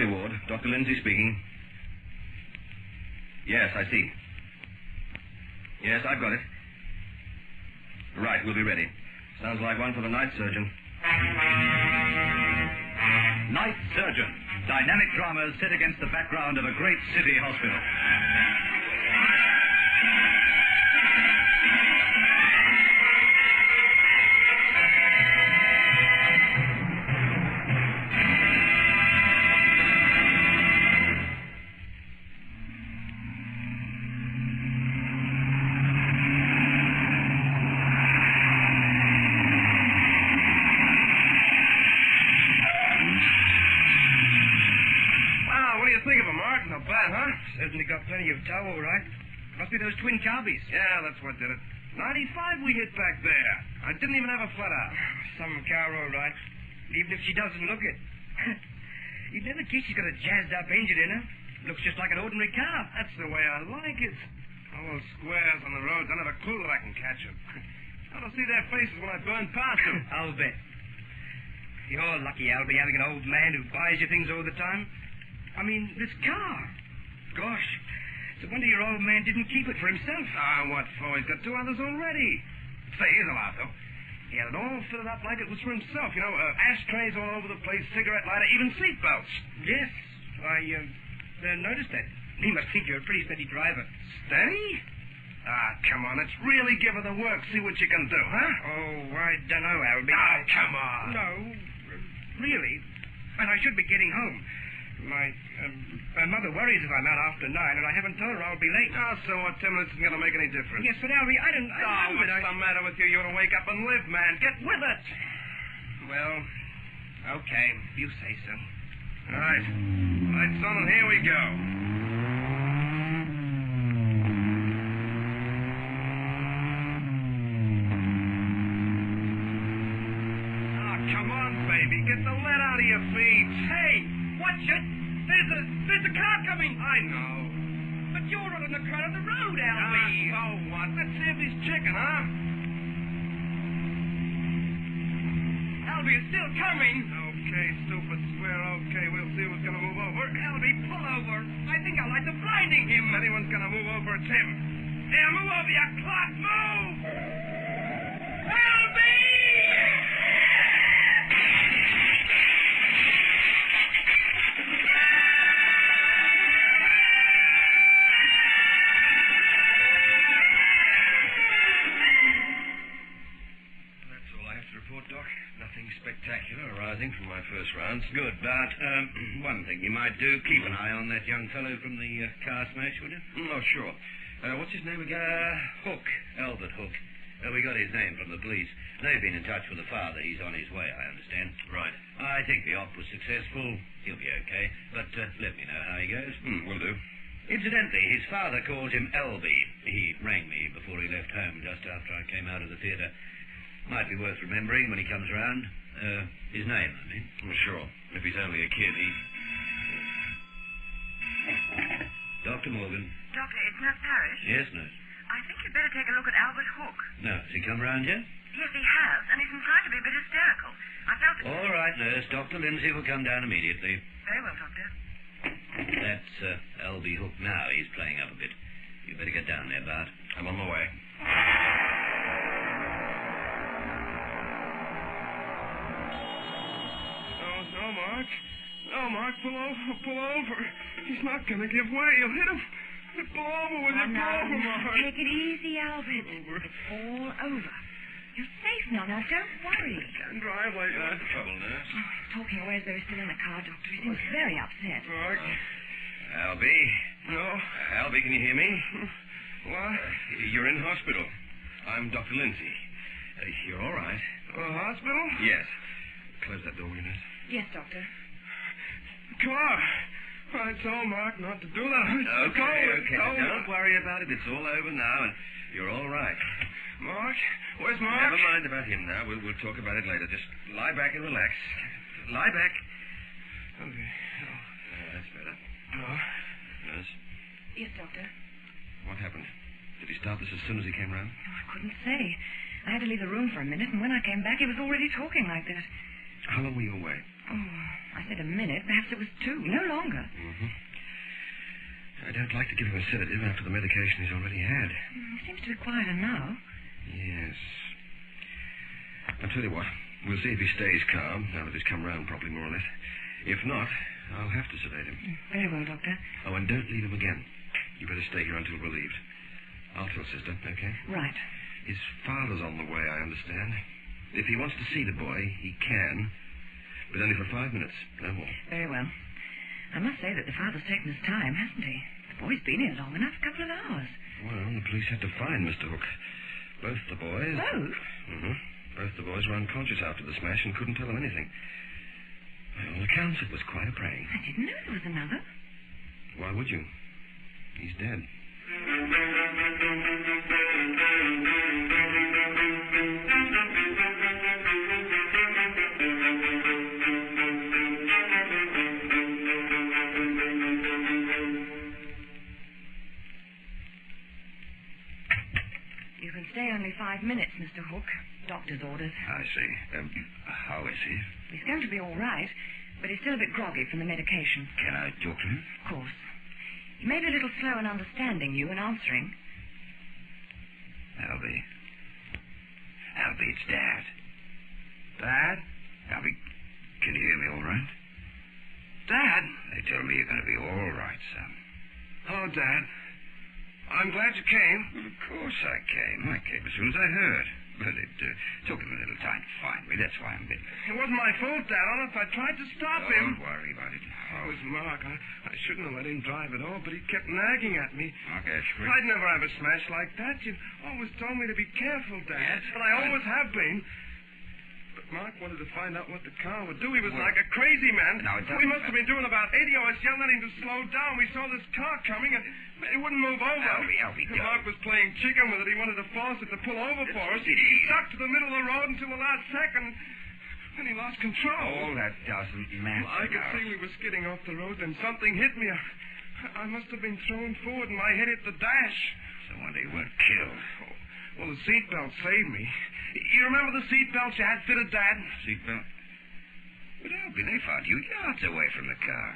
family ward. Dr. Lindsay speaking. Yes, I see. Yes, I've got it. Right, we'll be ready. Sounds like one for the night surgeon. Night Surgeon. Dynamic dramas set against the background of a great city hospital. Certainly got plenty of tow, all right. Must be those twin carbies. Yeah, that's what did it. 95 we hit back there. I didn't even have a flat out. Some car, all right. Even if she doesn't look it. You'd never guess she's got a jazzed-up engine in her. Looks just like an ordinary car. That's the way I like it. All those squares on the roads, I never clue that I can catch them. I don't see their faces when I burn past them. I'll bet. You're lucky, Albie, having an old man who buys you things all the time. I mean, this car. Gosh, it's a wonder your old man didn't keep it for himself. Ah, what for? He's got 2 others already. Say, here's a lot, though. He had it all fitted up like it was for himself. You know, ashtrays all over the place, cigarette lighter, even seatbelts. Yes, I noticed that. He must think you're a pretty steady driver. Steady? Ah, come on, let's really give her the work, see what you can do, huh? Oh, I don't know, Albie. Oh, come on. No, really. And I should be getting home. My mother worries if I'm out after 9, and I haven't told her I'll be late. Oh, so what? 10 minutes isn't going to make any difference. Yes, but Albie, I don't... what's the matter with you? You ought to wake up and live, man. Get with it. Well, okay, if you say so. All right. Lights on, and here we go. Oh, come on, baby. Get the lead out of your feet. Hey! Watch it! There's a car coming! I know. But you're on the front of the road, Albie. So what? Let's see if he's chicken, huh? Albie, it's still coming. Okay, stupid square. Okay, we'll see who's gonna move over. Albie, pull over. I think I like the blinding him. If anyone's gonna move over, it's him. Here, move over, you clock. Move! Albie! Spectacular arising from my first rounds. Good, but one thing you might do, keep an eye on that young fellow from the car smash, would you? Oh, sure. What's his name again? Hook. Albert Hook. We got his name from the police. They've been in touch with the father. He's on his way, I understand. Right. I think the op was successful. He'll be okay. But let me know how he goes. Will do. Incidentally, his father calls him Albie. He rang me before he left home, just after I came out of the theatre. Might be worth remembering when he comes around. His name, I mean. Well, sure. If he's only a kid, he... Dr. Morgan. Doctor, it's Nurse Parrish. Yes, nurse. I think you'd better take a look at Albert Hook. No, has he come round yet? Yes, he has, and he's inclined to be a bit hysterical. I felt it... All right, nurse. Dr. Lindsay will come down immediately. Very well, Doctor. That's Albie Hook now. He's playing up a bit. You better get down there, Bart. I'm on my way. Mark. No, Mark, pull over. He's not going to give way. You'll hit him. Pull over, will you? Pull over, Mark. Take it easy, Albert. Over. It's all over. You're safe now. Now, don't worry. Can't drive like that. Trouble, nurse. Talking away as though he's still in the car, Doctor. He seems very upset. Mark. Albie. No. Albie, can you hear me? What? You're in hospital. I'm Dr. Lindsay. You're all right. Hospital? Yes. Close that door, will you, nurse? Yes, Doctor. Car. I told Mark not to do that. Okay. Don't worry about it. It's all over now, and you're all right. Mark? Where's Mark? Never mind about him now. We'll talk about it later. Just lie back and relax. Lie back. Okay. That's better. Nurse? Yes, Doctor. What happened? Did he start this as soon as he came round? Oh, I couldn't say. I had to leave the room for a minute, and when I came back, he was already talking like that. How long were you away? Oh, I said a minute. Perhaps it was 2. No longer. Mm-hmm. I don't like to give him a sedative after the medication he's already had. He seems to be quieter now. Yes. I'll tell you what. We'll see if he stays calm, now that he's come round properly, more or less. If not, I'll have to sedate him. Very well, Doctor. Oh, and don't leave him again. You better stay here until relieved. I'll tell Sister, okay? Right. His father's on the way, I understand. If he wants to see the boy, he can. But only for 5 minutes, no more. Very well. I must say that the father's taken his time, hasn't he? The boy's been here long enough, a couple of hours. Well, the police had to find Mr. Hook. Both the boys... Both? Mm-hmm. Both the boys were unconscious after the smash and couldn't tell them anything. By all accounts, it was quite a prank. I didn't know there was another. Why would you? He's dead. You can stay only 5 minutes, Mr. Hook. Doctor's orders. I see. How is he? He's going to be all right, but he's still a bit groggy from the medication. Can I talk to him? Of course. He may be a little slow in understanding you and answering. Albie, it's Dad. Dad? Albie, can you hear me all right? Dad? They tell me you're going to be all right, son. Hello, Dad. I'm glad you came. Well, of course I came. I came as soon as I heard. But it took him a little time to find me. That's why I'm a bit late. It wasn't my fault, Dad. Honest, I tried to stop him. Don't worry about it. Oh, it was Mark. I shouldn't have let him drive at all, but he kept nagging at me. Mark Ashford? I'd never have a smash like that. You always told me to be careful, Dad. Yes, but I always have been. But Mark wanted to find out what the car would do. He was Well, like a crazy man. now, it We doesn't must have been doing about 80. I was yelling at him to slow down. We saw this car coming, and it wouldn't move over. Albie, And Mark was playing chicken with it. He wanted to force it to pull over for us. He stuck to the middle of the road until the last second. Then he lost control. Oh, that doesn't matter. Well, I could see we were skidding off the road, then something hit me. I must have been thrown forward, and my head hit the dash. So when they weren't killed. Oh, well, the seatbelt saved me. You remember the seatbelt you had fitted, Dad? Seatbelt? But Albie, they found you yards away from the car.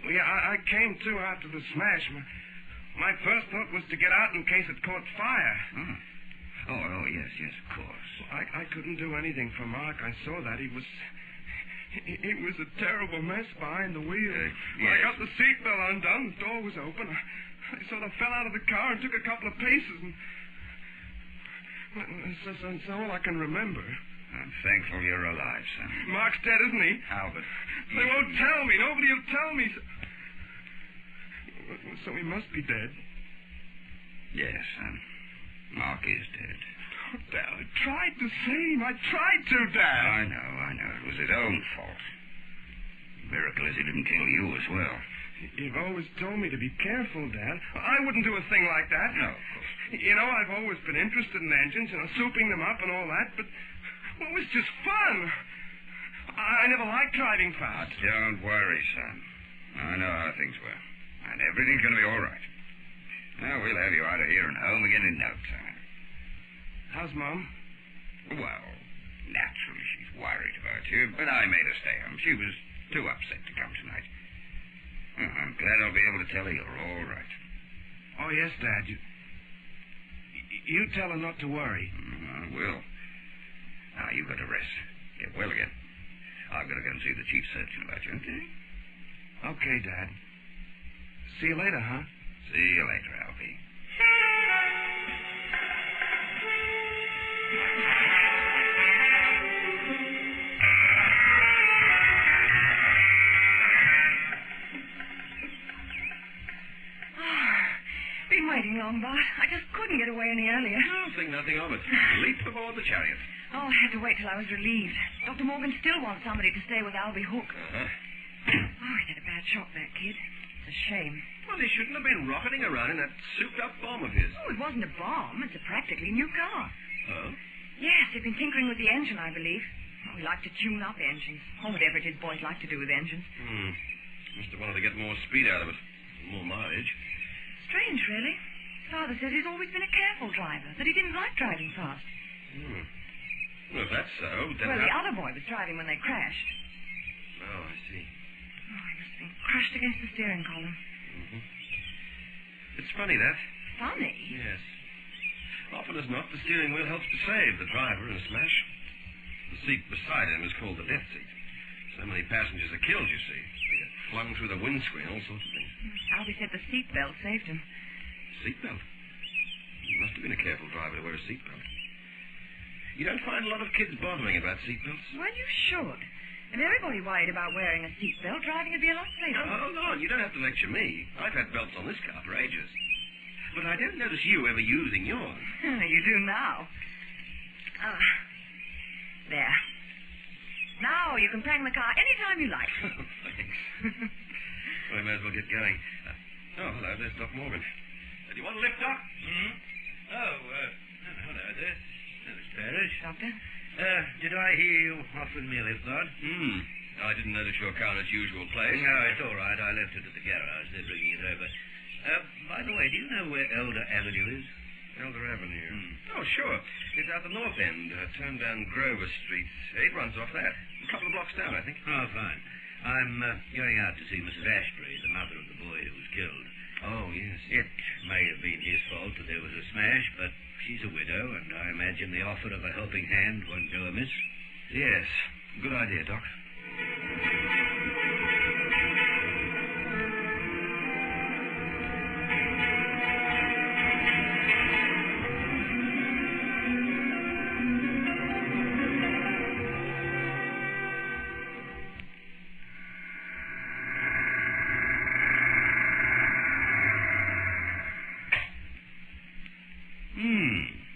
Well, yeah, I came to after the smash. My first thought was to get out in case it caught fire. Oh, yes, of course. I couldn't do anything for Mark. I saw that. He was a terrible mess behind the wheel. Yes. I got the seatbelt undone. The door was open. I sort of fell out of the car and took a couple of paces. And that's all I can remember. I'm thankful you're alive, son. Mark's dead, isn't he? Albert. They won't tell me. Nobody will tell me. So he must be dead. Yes, son. Mark is dead. Oh, Dad, I tried to save him. I tried to, Dad. I know. It was his own fault. Miracle is he didn't kill you as well. You've always told me to be careful, Dad. I wouldn't do a thing like that. No, of course. You know, I've always been interested in engines, souping them up and all that, but well, it was just fun. I never liked driving fast. Don't worry, son. I know how things were. And everything's going to be all right. Now, we'll have you out of here and home again in no time. How's Mom? Well, naturally she's worried about you, but I made her stay home. She was too upset to come tonight. Well, I'm glad I'll be able to tell her you're all right. Oh, yes, Dad. You tell her not to worry. I will. Now, you've got to rest. Get well again. I've got to go and see the chief surgeon about you, okay? Okay, Dad. See you later, huh? See you later, Albie. Been waiting long, Bart. I just couldn't get away any earlier. No, think nothing of it. Leap aboard the chariot. Oh, I had to wait till I was relieved. Dr. Morgan still wants somebody to stay with Albie Hook. Oh, he's had a bad shock, that kid. It's a shame. Well, he shouldn't have been rocketing around in that souped-up bomb of his. Oh, it wasn't a bomb. It's a practically new car. Oh? Yes, they've been tinkering with the engine, I believe. Oh, we like to tune up engines. Or whatever it is boys like to do with engines. Must have wanted to get more speed out of it. More mileage. Strange, really. Father says he's always been a careful driver, that he didn't like driving fast. Well, if that's so, then... Well, the other boy was driving when they crashed. Oh, Oh, I see. Oh, he must have been crushed against the steering column. Mm-hmm. It's funny, that. Funny? Yes. Often as not, the steering wheel helps to save the driver in a smash. The seat beside him is called the death seat. So many passengers are killed, you see. They get flung through the windscreen, all sorts of things. Albie said the seatbelt saved him. Seatbelt? He must have been a careful driver to wear a seatbelt. You don't find a lot of kids bothering about seatbelts? Well, you should. If everybody worried about wearing a seatbelt, driving would be a lot safer. Oh, hold on. You don't have to lecture me. I've had belts on this car for ages. But I don't notice you ever using yours. You do now. There. Now you can prang the car any time you like. Thanks. Well, we may as well get going. Hello, there's Doc Morgan. Do you want a lift, Doc? Mm-hmm. Hello there. Miss Parrish. Doctor? Did I hear you offering me a lift, Lord? I didn't notice your car in its usual place. No, it's all right. I left it at the garage. They're bringing it over. By the way, do you know where Elder Avenue is? Elder Avenue? Oh, sure. It's at the north end. Turn down Grover Street. It runs off that. A couple of blocks down, I think. Oh, fine. I'm going out to see Mrs. Ashbury, the mother of the boy who was killed. Oh, yes. It may have been his fault that there was a smash, but she's a widow, and I imagine the offer of a helping hand won't go amiss. Yes. Good idea, Doc.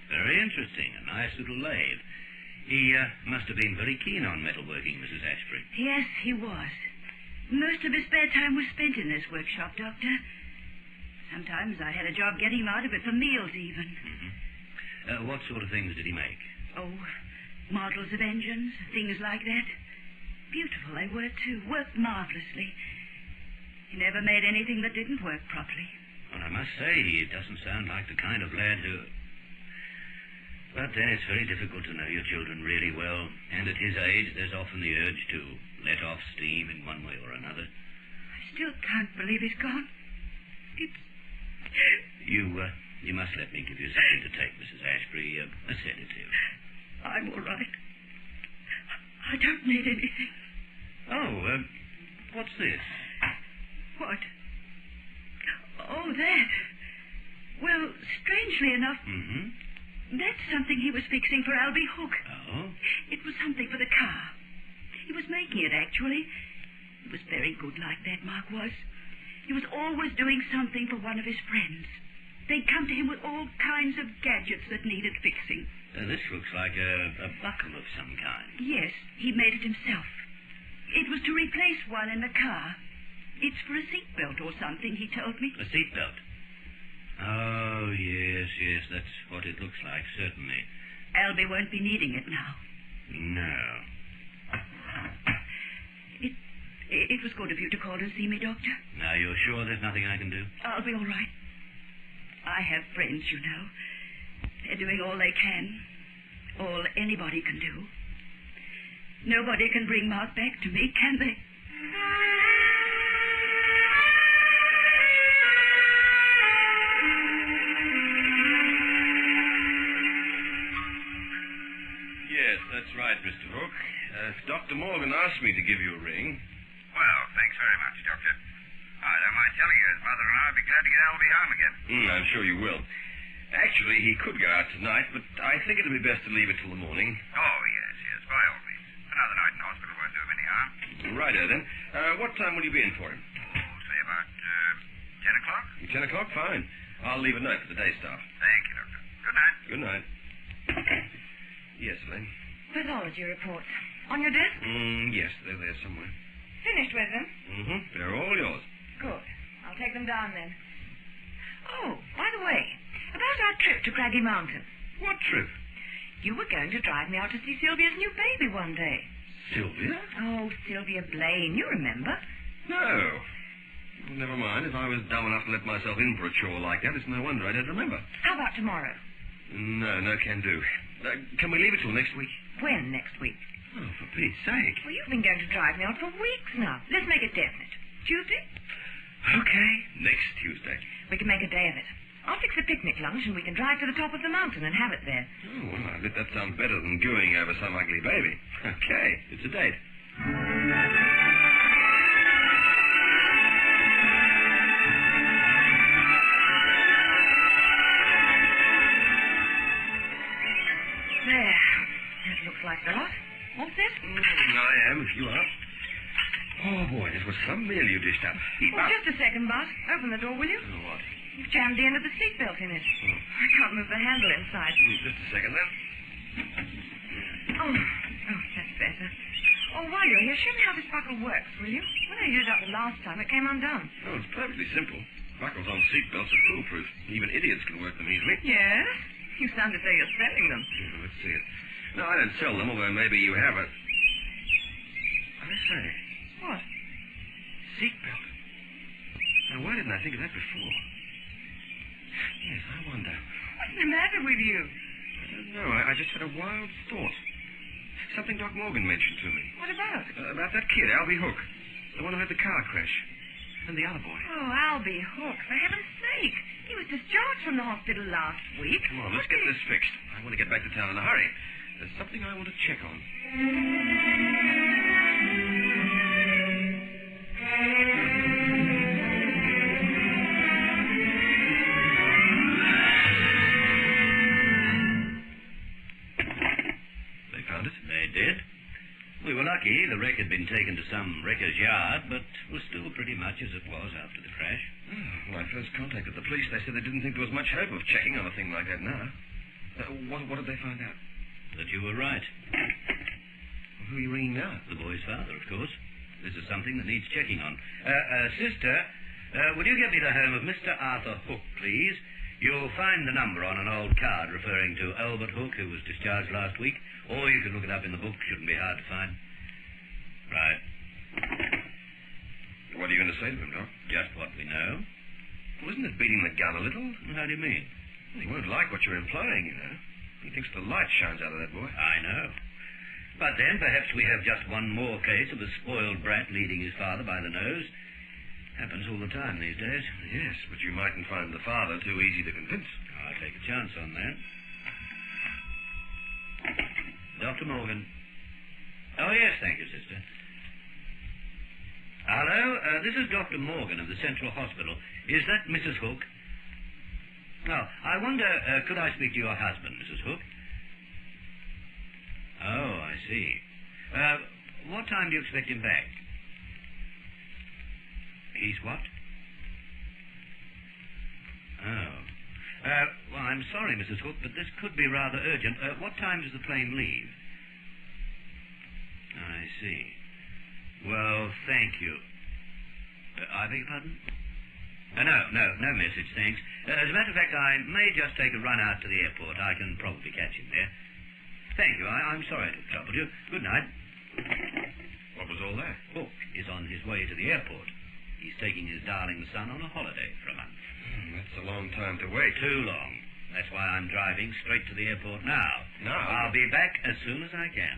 Very interesting. A nice little lathe. He must have been very keen on metalworking, Mrs. Ashbury. Yes, he was. Most of his spare time was spent in this workshop, Doctor. Sometimes I had a job getting him out of it for meals, even. Mm-hmm. What sort of things did he make? Oh, models of engines, things like that. Beautiful they were, too. Worked marvelously. He never made anything that didn't work properly. Well, I must say, he doesn't sound like the kind of lad who... But then it's very difficult to know your children really well, and at his age there's often the urge to let off steam in one way or another. I still can't believe he's gone. It's... You must let me give you something to take, Mrs. Ashbury, a sedative. I'm all right. I don't need anything. Oh, what's this? What? Oh, that. Well, strangely enough... Mm-hmm. That's something he was fixing for Albie Hook. Oh? It was something for the car. He was making it, actually. He was very good like that, Mark was. He was always doing something for one of his friends. They'd come to him with all kinds of gadgets that needed fixing. This looks like a buckle of some kind. Yes, he made it himself. It was to replace one in the car. It's for a seatbelt or something, he told me. A seatbelt? Oh, yes, that's what it looks like, certainly. Albie won't be needing it now. No. It was good of you to call and see me, Doctor. Now, you're sure there's nothing I can do? I'll be all right. I have friends, you know. They're doing all they can. All anybody can do. Nobody can bring Mark back to me, can they? Yes, that's right, Mr. Hook. Dr. Morgan asked me to give you a ring. Well, thanks very much, Doctor. I don't mind telling you, his mother and I will be glad to get Albie home again. I'm sure you will. Actually, he could go out tonight, but I think it'll be best to leave it till the morning. Oh, yes, by all means. Another night in hospital won't do him any harm. Righto, then. What time will you be in for him? Oh, say about 10 o'clock? 10 o'clock? Fine. I'll leave a note for the day staff. Thank you, Doctor. Good night. Good night. Yes, Elaine? Pathology reports. On your desk? Yes, they're there somewhere. Finished with them? Mm-hmm. They're all yours. Good. I'll take them down then. Oh, by the way, about our trip to Craggy Mountain. What trip? You were going to drive me out to see Sylvia's new baby one day. Sylvia? Oh, Sylvia Blaine, you remember. No. Well, never mind. If I was dumb enough to let myself in for a chore like that, it's no wonder I don't remember. How about tomorrow? No can do. Can we leave it till next week? When next week? Oh, for Pete's sake. Well, you've been going to drive me out for weeks now. Let's make it definite. Tuesday? Okay, next Tuesday. We can make a day of it. I'll fix a picnic lunch and we can drive to the top of the mountain and have it there. Oh, well, I bet that sounds better than gooing over some ugly baby. Okay, it's a date. There. That looks like the lot. All set? I am, if you are. Oh, boy, this was some meal you dished up. Keep Oh, up. just a second, Bart. Open the door, will you? Oh, what? You've jammed the end of the seatbelt in it. I can't move the handle inside. Just a second, then. Oh, that's better. Oh, while you're here, show me how this buckle works, will you? When I used it up the last time, it came undone. Oh, it's perfectly simple. Buckles on seatbelts are foolproof. Even idiots can work them easily. Yes? You sound as though you're selling them. Yeah, let's see it. No, I don't sell them, although maybe you have it. I say, What? seatbelt. Now, why didn't I think of that before? Yes, I wonder. What's the matter with you? I don't know. I just had a wild thought. Something Doc Morgan mentioned to me. What about? About that kid, Albie Hook. The one who had the car crash. And the other boy. Oh, Albie Hook, for heaven's sake. He was discharged from the hospital last week. Come on, let's get this fixed. I want to get back to town in a hurry. There's something I want to check on. They found it? They did. We were lucky. The wreck had been taken to some wrecker's yard, but was still pretty much as it was after the crash. Oh, when I first contacted the police, they said they didn't think there was much hope of checking on a thing like that now. What did they find out? That you were right. Well, who are you ringing now? The boy's father, of course. This is something that needs checking on. Sister, would you get me the home of Mr. Arthur Hook, please? You'll find the number on an old card referring to Albert Hook, who was discharged last week, or you can look it up in the book. Shouldn't be hard to find. Right. What are you going to say to him, Doc? Just what we know. Well, isn't it beating the gun a little? How do you mean? Well, he won't like what you're implying, you know. He thinks the light shines out of that boy. I know. But then perhaps we have just one more case of a spoiled brat leading his father by the nose. Happens all the time these days. Yes, but you mightn't find the father too easy to convince. I'll take a chance on that. Dr. Morgan. Oh, yes, thank you, sister. Hello, this is Dr. Morgan of the Central Hospital. Is that Mrs. Hook? Oh, I wonder, could I speak to your husband, Mrs. Hook? Oh, I see. What time do you expect him back? He's what? Oh. Well, I'm sorry, Mrs. Hook, but this could be rather urgent. What time does the plane leave? I see. Well, thank you. I beg your pardon? No message, thanks. As a matter of fact, I may just take a run out to the airport. I can probably catch him there. Thank you. I'm sorry to have troubled you. Good night. What was all that? Hook is on his way to the airport. He's taking his darling son on a holiday for a month. That's a long time to wait. Too long. That's why I'm driving straight to the airport now. Now? I'll be back as soon as I can.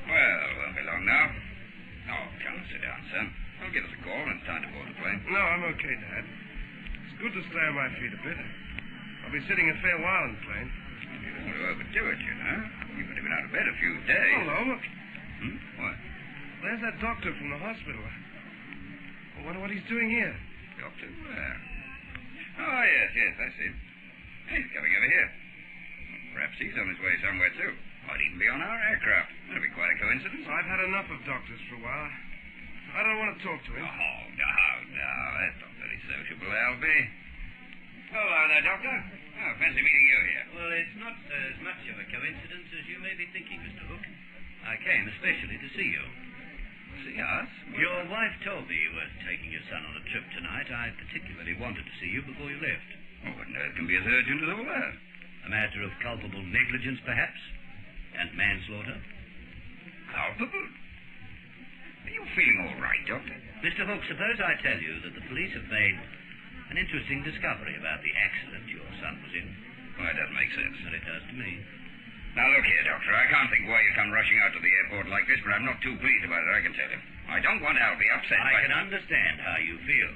Well, won't be long now. Oh, come and sit down, son. I'll give us a call when it's time to board the plane. No, I'm okay, Dad. It's good to stay on my feet a bit. I'll be sitting a fair while in the plane. You don't want to overdo it, you know. You've only been out of bed a few days. Hello, look. What? There's that doctor from the hospital. I wonder what he's doing here. Doctor? Where? Oh, yes, I see. He's coming over here. Perhaps he's on his way somewhere, too. Might even be on our aircraft. That'll be quite a coincidence. I've had enough of doctors for a while. I don't want to talk to him. Oh, no. That's not very sociable, Albie. Hello there, Doctor. Oh, fancy meeting you here. Well, it's not as much of a coincidence as you may be thinking, Mr. Hook. I came especially to see you. See us? Your wife told me you were taking your son on a trip tonight. I particularly wanted to see you before you left. Oh, what on earth can be as urgent as all that? A matter of culpable negligence, perhaps? And manslaughter? Culpable? Are you feeling all right, Doctor? Mr. Hook, suppose I tell you that the police have made an interesting discovery about the accident your son was in. Why, that makes sense. Well, it does to me. Now, look here, Doctor. I can't think why you come rushing out to the airport like this, but I'm not too pleased about it, I can tell you. I don't want Albie upset. I can understand how you feel.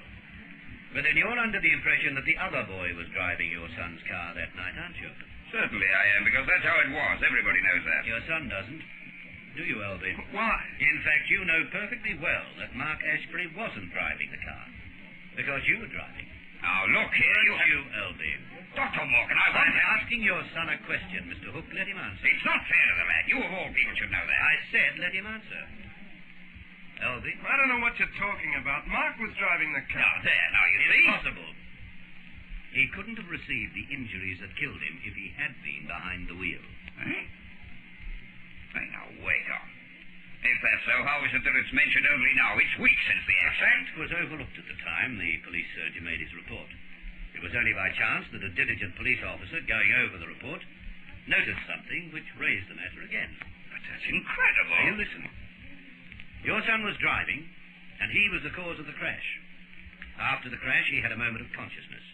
But then you're under the impression that the other boy was driving your son's car that night, aren't you? Certainly I am, because that's how it was. Everybody knows that. Your son doesn't. Do you, Albie? Why? In fact, you know perfectly well that Mark Ashbury wasn't driving the car. Because you were driving. Now, look here, You, Albie. Dr. Morgan, I I'm want to... asking your son a question, Mr. Hook. Let him answer. It's not fair to the lad. You of all people should know that. I said let him answer. Albie? I don't know what you're talking about. Mark was driving the car. Now, there, now, you see? Impossible. He couldn't have received the injuries that killed him if he had been behind the wheel. Eh? Hey, now, wait on. If that's so, how is it that it's mentioned only now? It's weeks since the The accident. fact was overlooked at the time the police surgeon made his report. It was only by chance that a diligent police officer going over the report noticed something which raised the matter again. But that's incredible. Now, you listen. Your son was driving, and he was the cause of the crash. After the crash, he had a moment of consciousness.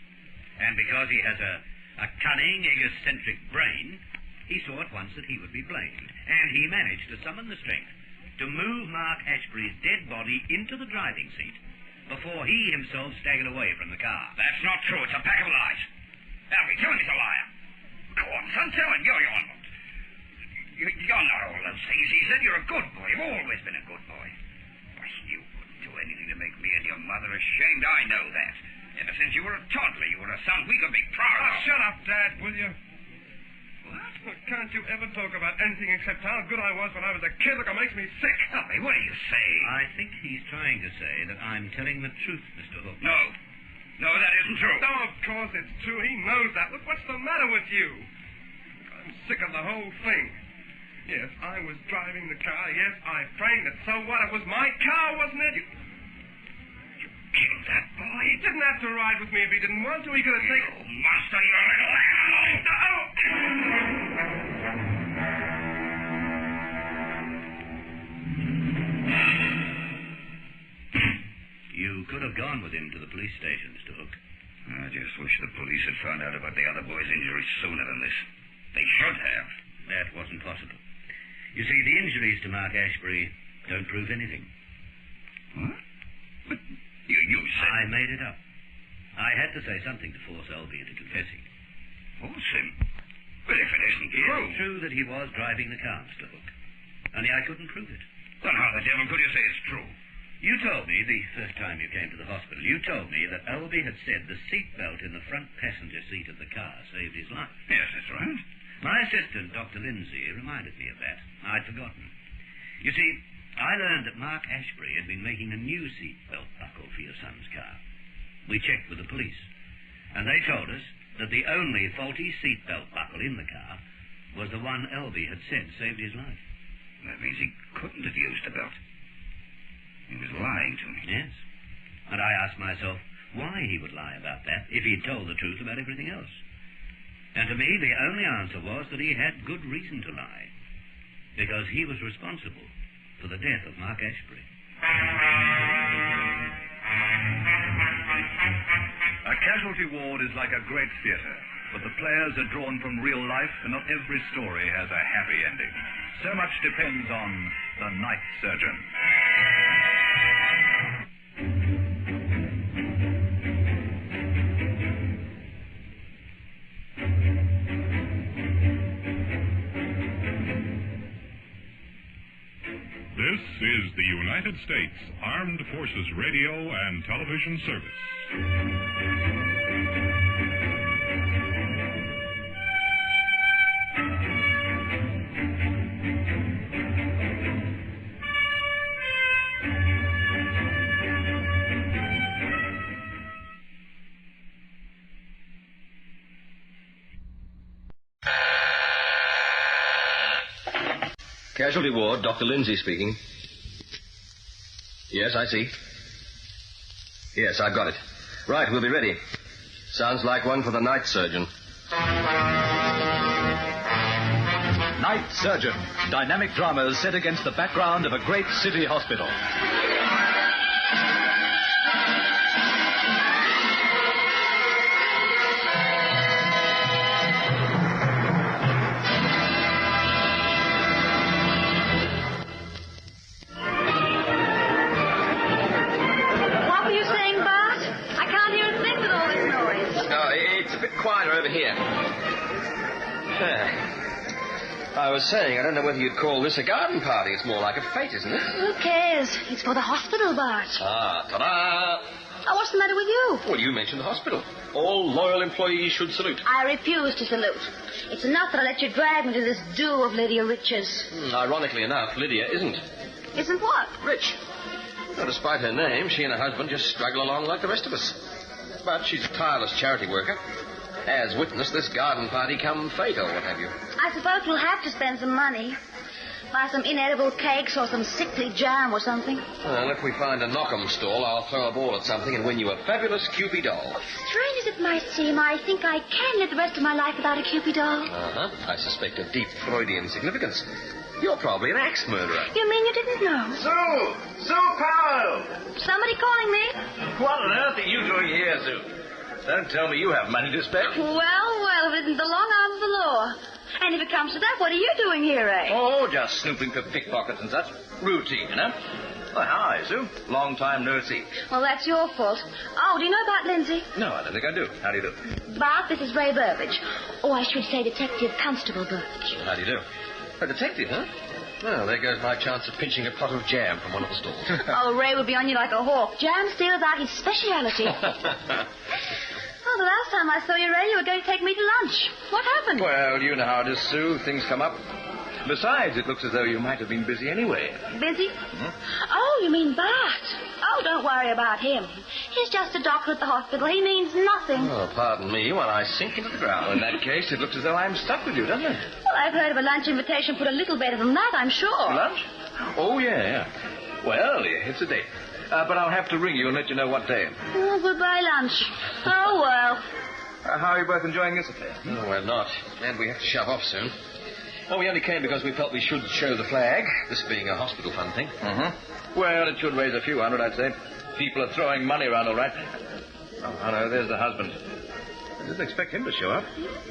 And because he has a cunning, egocentric brain, he saw at once that he would be blamed. And he managed to summon the strength to move Mark Ashbury's dead body into the driving seat before he himself staggered away from the car. That's not true. It's a pack of lies. Albie, tell him he's a liar. Go on, son, tell him. You're not all those things he said. You're a good boy. You've always been a good boy. Why, you wouldn't do anything to make me and your mother ashamed. I know that. Ever since you were a toddler, you were a son we could be proud of. Shut up, Dad, will you? What? Can't you ever talk about anything except how good I was when I was a kid? Look, it makes me sick. Albie, what are you saying? I think he's trying to say that I'm telling the truth, Mr. Hook. No. No, that isn't true. No, of course it's true. He knows that. Look, what's the matter with you? I'm sick of the whole thing. Yes, I was driving the car. Yes, I framed it. So what? It was my car, wasn't it? You killed that boy. He didn't have to ride with me if he didn't want to. He could have taken... You monster, you little animal. You could have gone with him to the police station, Mr. Hook. I just wish the police had found out about the other boy's injuries sooner than this. They should have. That wasn't possible. You see, the injuries to Mark Ashbury don't prove anything. What? But you said... I made it up. I had to say something to force Albie into confessing. Force him? But if it isn't true... It's true that he was driving the car, Mr. Hook. Only I couldn't prove it. Then how the devil could you say it's true? You told me, the first time you came to the hospital, you told me that Albie had said the seatbelt in the front passenger seat of the car saved his life. Yes, that's right. My assistant, Dr. Lindsay, reminded me of that. I'd forgotten. You see, I learned that Mark Ashbury had been making a new seatbelt buckle for your son's car. We checked with the police, and they told us that the only faulty seatbelt buckle in the car was the one Albie had said saved his life. That means he couldn't have used the belt. He was lying to me. Yes. And I asked myself why he would lie about that if he'd told the truth about everything else. And to me, the only answer was that he had good reason to lie, because he was responsible for the death of Mark Ashbury. A casualty ward is like a great theatre, but the players are drawn from real life, and not every story has a happy ending. So much depends on the night surgeon. This is the United States Armed Forces Radio and Television Service. Casualty ward, Dr. Lindsay speaking. Yes, I see. Yes, I've got it. Right, we'll be ready. Sounds like one for the night surgeon. Night Surgeon. Dynamic dramas set against the background of a great city hospital. I was saying, I don't know whether you'd call this a garden party. It's more like a fete, isn't it? Who cares? It's for the hospital, Bart. Ah, ta-da! Oh, what's the matter with you? Well, you mentioned the hospital. All loyal employees should salute. I refuse to salute. It's enough that I let you drag me to this do of Lydia Rich's. Ironically enough, Lydia isn't. Isn't what? Rich. Well, despite her name, she and her husband just struggle along like the rest of us. But she's a tireless charity worker. As witness this garden party come fate or what have you. I suppose we'll have to spend some money. Buy some inedible cakes or some sickly jam or something. Well, if we find a knock-em stall, I'll throw a ball at something and win you a fabulous Cupid doll. Strange as it might seem, I think I can live the rest of my life without a Cupid doll. Uh-huh. I suspect a deep Freudian significance. You're probably an axe murderer. You mean you didn't know? Sue! Sue Powell! Somebody calling me? What on earth are you doing here, Sue? Don't tell me you have money to spend. Well, it isn't the long arm of the law. And if it comes to that, what are you doing here, eh? Oh, just snooping for pickpockets and such. Routine, you know. Well, hi, Sue. Long time no see. Well, that's your fault. Oh, do you know about Lindsay? No, I don't think I do. How do you do? Bart, this is Ray Burbage. Oh, I should say Detective Constable Burbage. How do you do? A detective, huh? Well, there goes my chance of pinching a pot of jam from one of the stalls. Oh, Ray would be on you like a hawk. Jam stealers are his speciality. Oh, the last time I saw you, Ray, you were going to take me to lunch. What happened? Well, you know how it is, Sue. Things come up. Besides, it looks as though you might have been busy anyway. Busy? Oh, you mean Bart. Oh, don't worry about him. He's just a doctor at the hospital. He means nothing. Oh, pardon me when I sink into the ground. Well, in that case, it looks as though I'm stuck with you, doesn't it? Well, I've heard of a lunch invitation put a little better than that, I'm sure. Lunch? Oh, yeah. Well, yeah, it's a date. But I'll have to ring you and let you know what day. Oh, goodbye, lunch. Oh, well. How are you both enjoying this affair? No, we're not. And we have to shove off soon. Well, we only came because we felt we should show the flag, this being a hospital fund thing. Well, it should raise a few hundred, I'd say. People are throwing money around, all right. Oh, no, there's the husband. I didn't expect him to show up.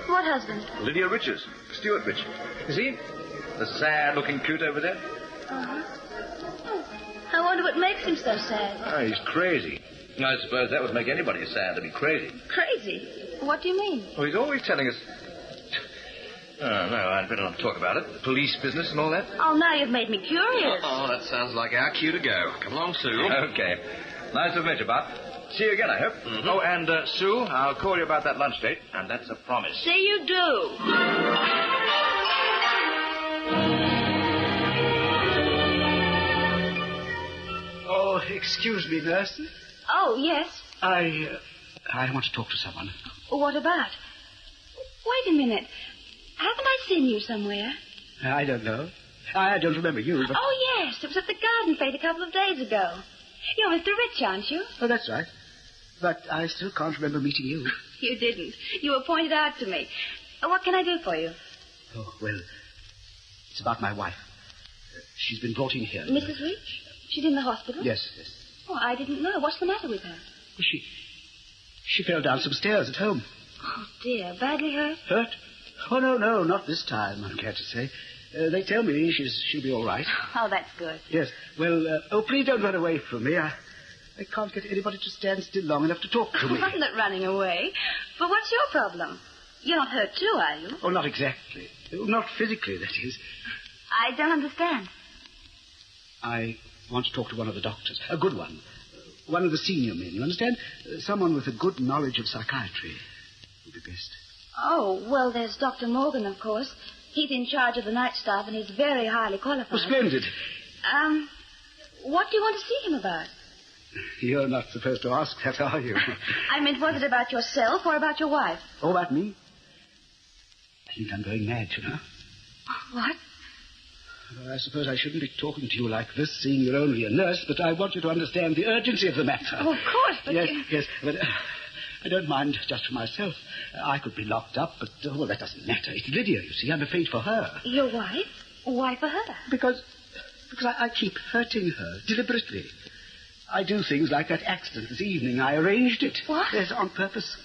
What husband? Lydia Richards, Stuart Rich. You see? The sad-looking coot over there. Uh-huh. Oh, I wonder what makes him so sad. Oh, he's crazy. I suppose that would make anybody sad to be crazy. Crazy? What do you mean? Well, he's always telling us... Oh, no, I'd better not talk about it. Police business and all that. Oh, now you've made me curious. Oh, that sounds like our cue to go. Come along, Sue. Okay. Nice to have met you, Bart. See you again, I hope. Oh, and, Sue, I'll call you about that lunch date, and that's a promise. See you do. Oh, excuse me, nurse. Oh, yes. I want to talk to someone. What about? Wait a minute. Haven't I seen you somewhere? I don't know. I don't remember you, but... Oh, yes. It was at the garden fete a couple of days ago. You're Mr. Rich, aren't you? Oh, that's right. But I still can't remember meeting you. You didn't. You were pointed out to me. What can I do for you? Oh, well, it's about my wife. She's been brought in here. Mrs. Rich? She's in the hospital? Yes. Oh, I didn't know. What's the matter with her? She fell down some stairs at home. Oh, dear. Badly hurt? Hurt? Oh, no, not this time, I'm glad to say. They tell me she'll be all right. Oh, that's good. Yes. Well, please don't run away from me. I can't get anybody to stand still long enough to talk to me. I'm not running away. But what's your problem? You're not hurt too, are you? Oh, not exactly. Not physically, that is. I don't understand. I want to talk to one of the doctors. A good one. One of the senior men, you understand? Someone with a good knowledge of psychiatry would be best. Oh, well, there's Dr. Morgan, of course. He's in charge of the night staff, and he's very highly qualified. Oh, splendid. What do you want to see him about? You're not supposed to ask that, are you? I meant, was it about yourself or about your wife? Oh, about me? I think I'm going mad, you know. What? I suppose I shouldn't be talking to you like this, seeing you're only a nurse, but I want you to understand the urgency of the matter. Oh, of course, but... Yes, but I don't mind just for myself. I could be locked up, but, well, that doesn't matter. It's Lydia, you see. I'm afraid for her. Your wife? Why for her? Because I keep hurting her, deliberately. I do things like that accident this evening. I arranged it. What? Yes, on purpose.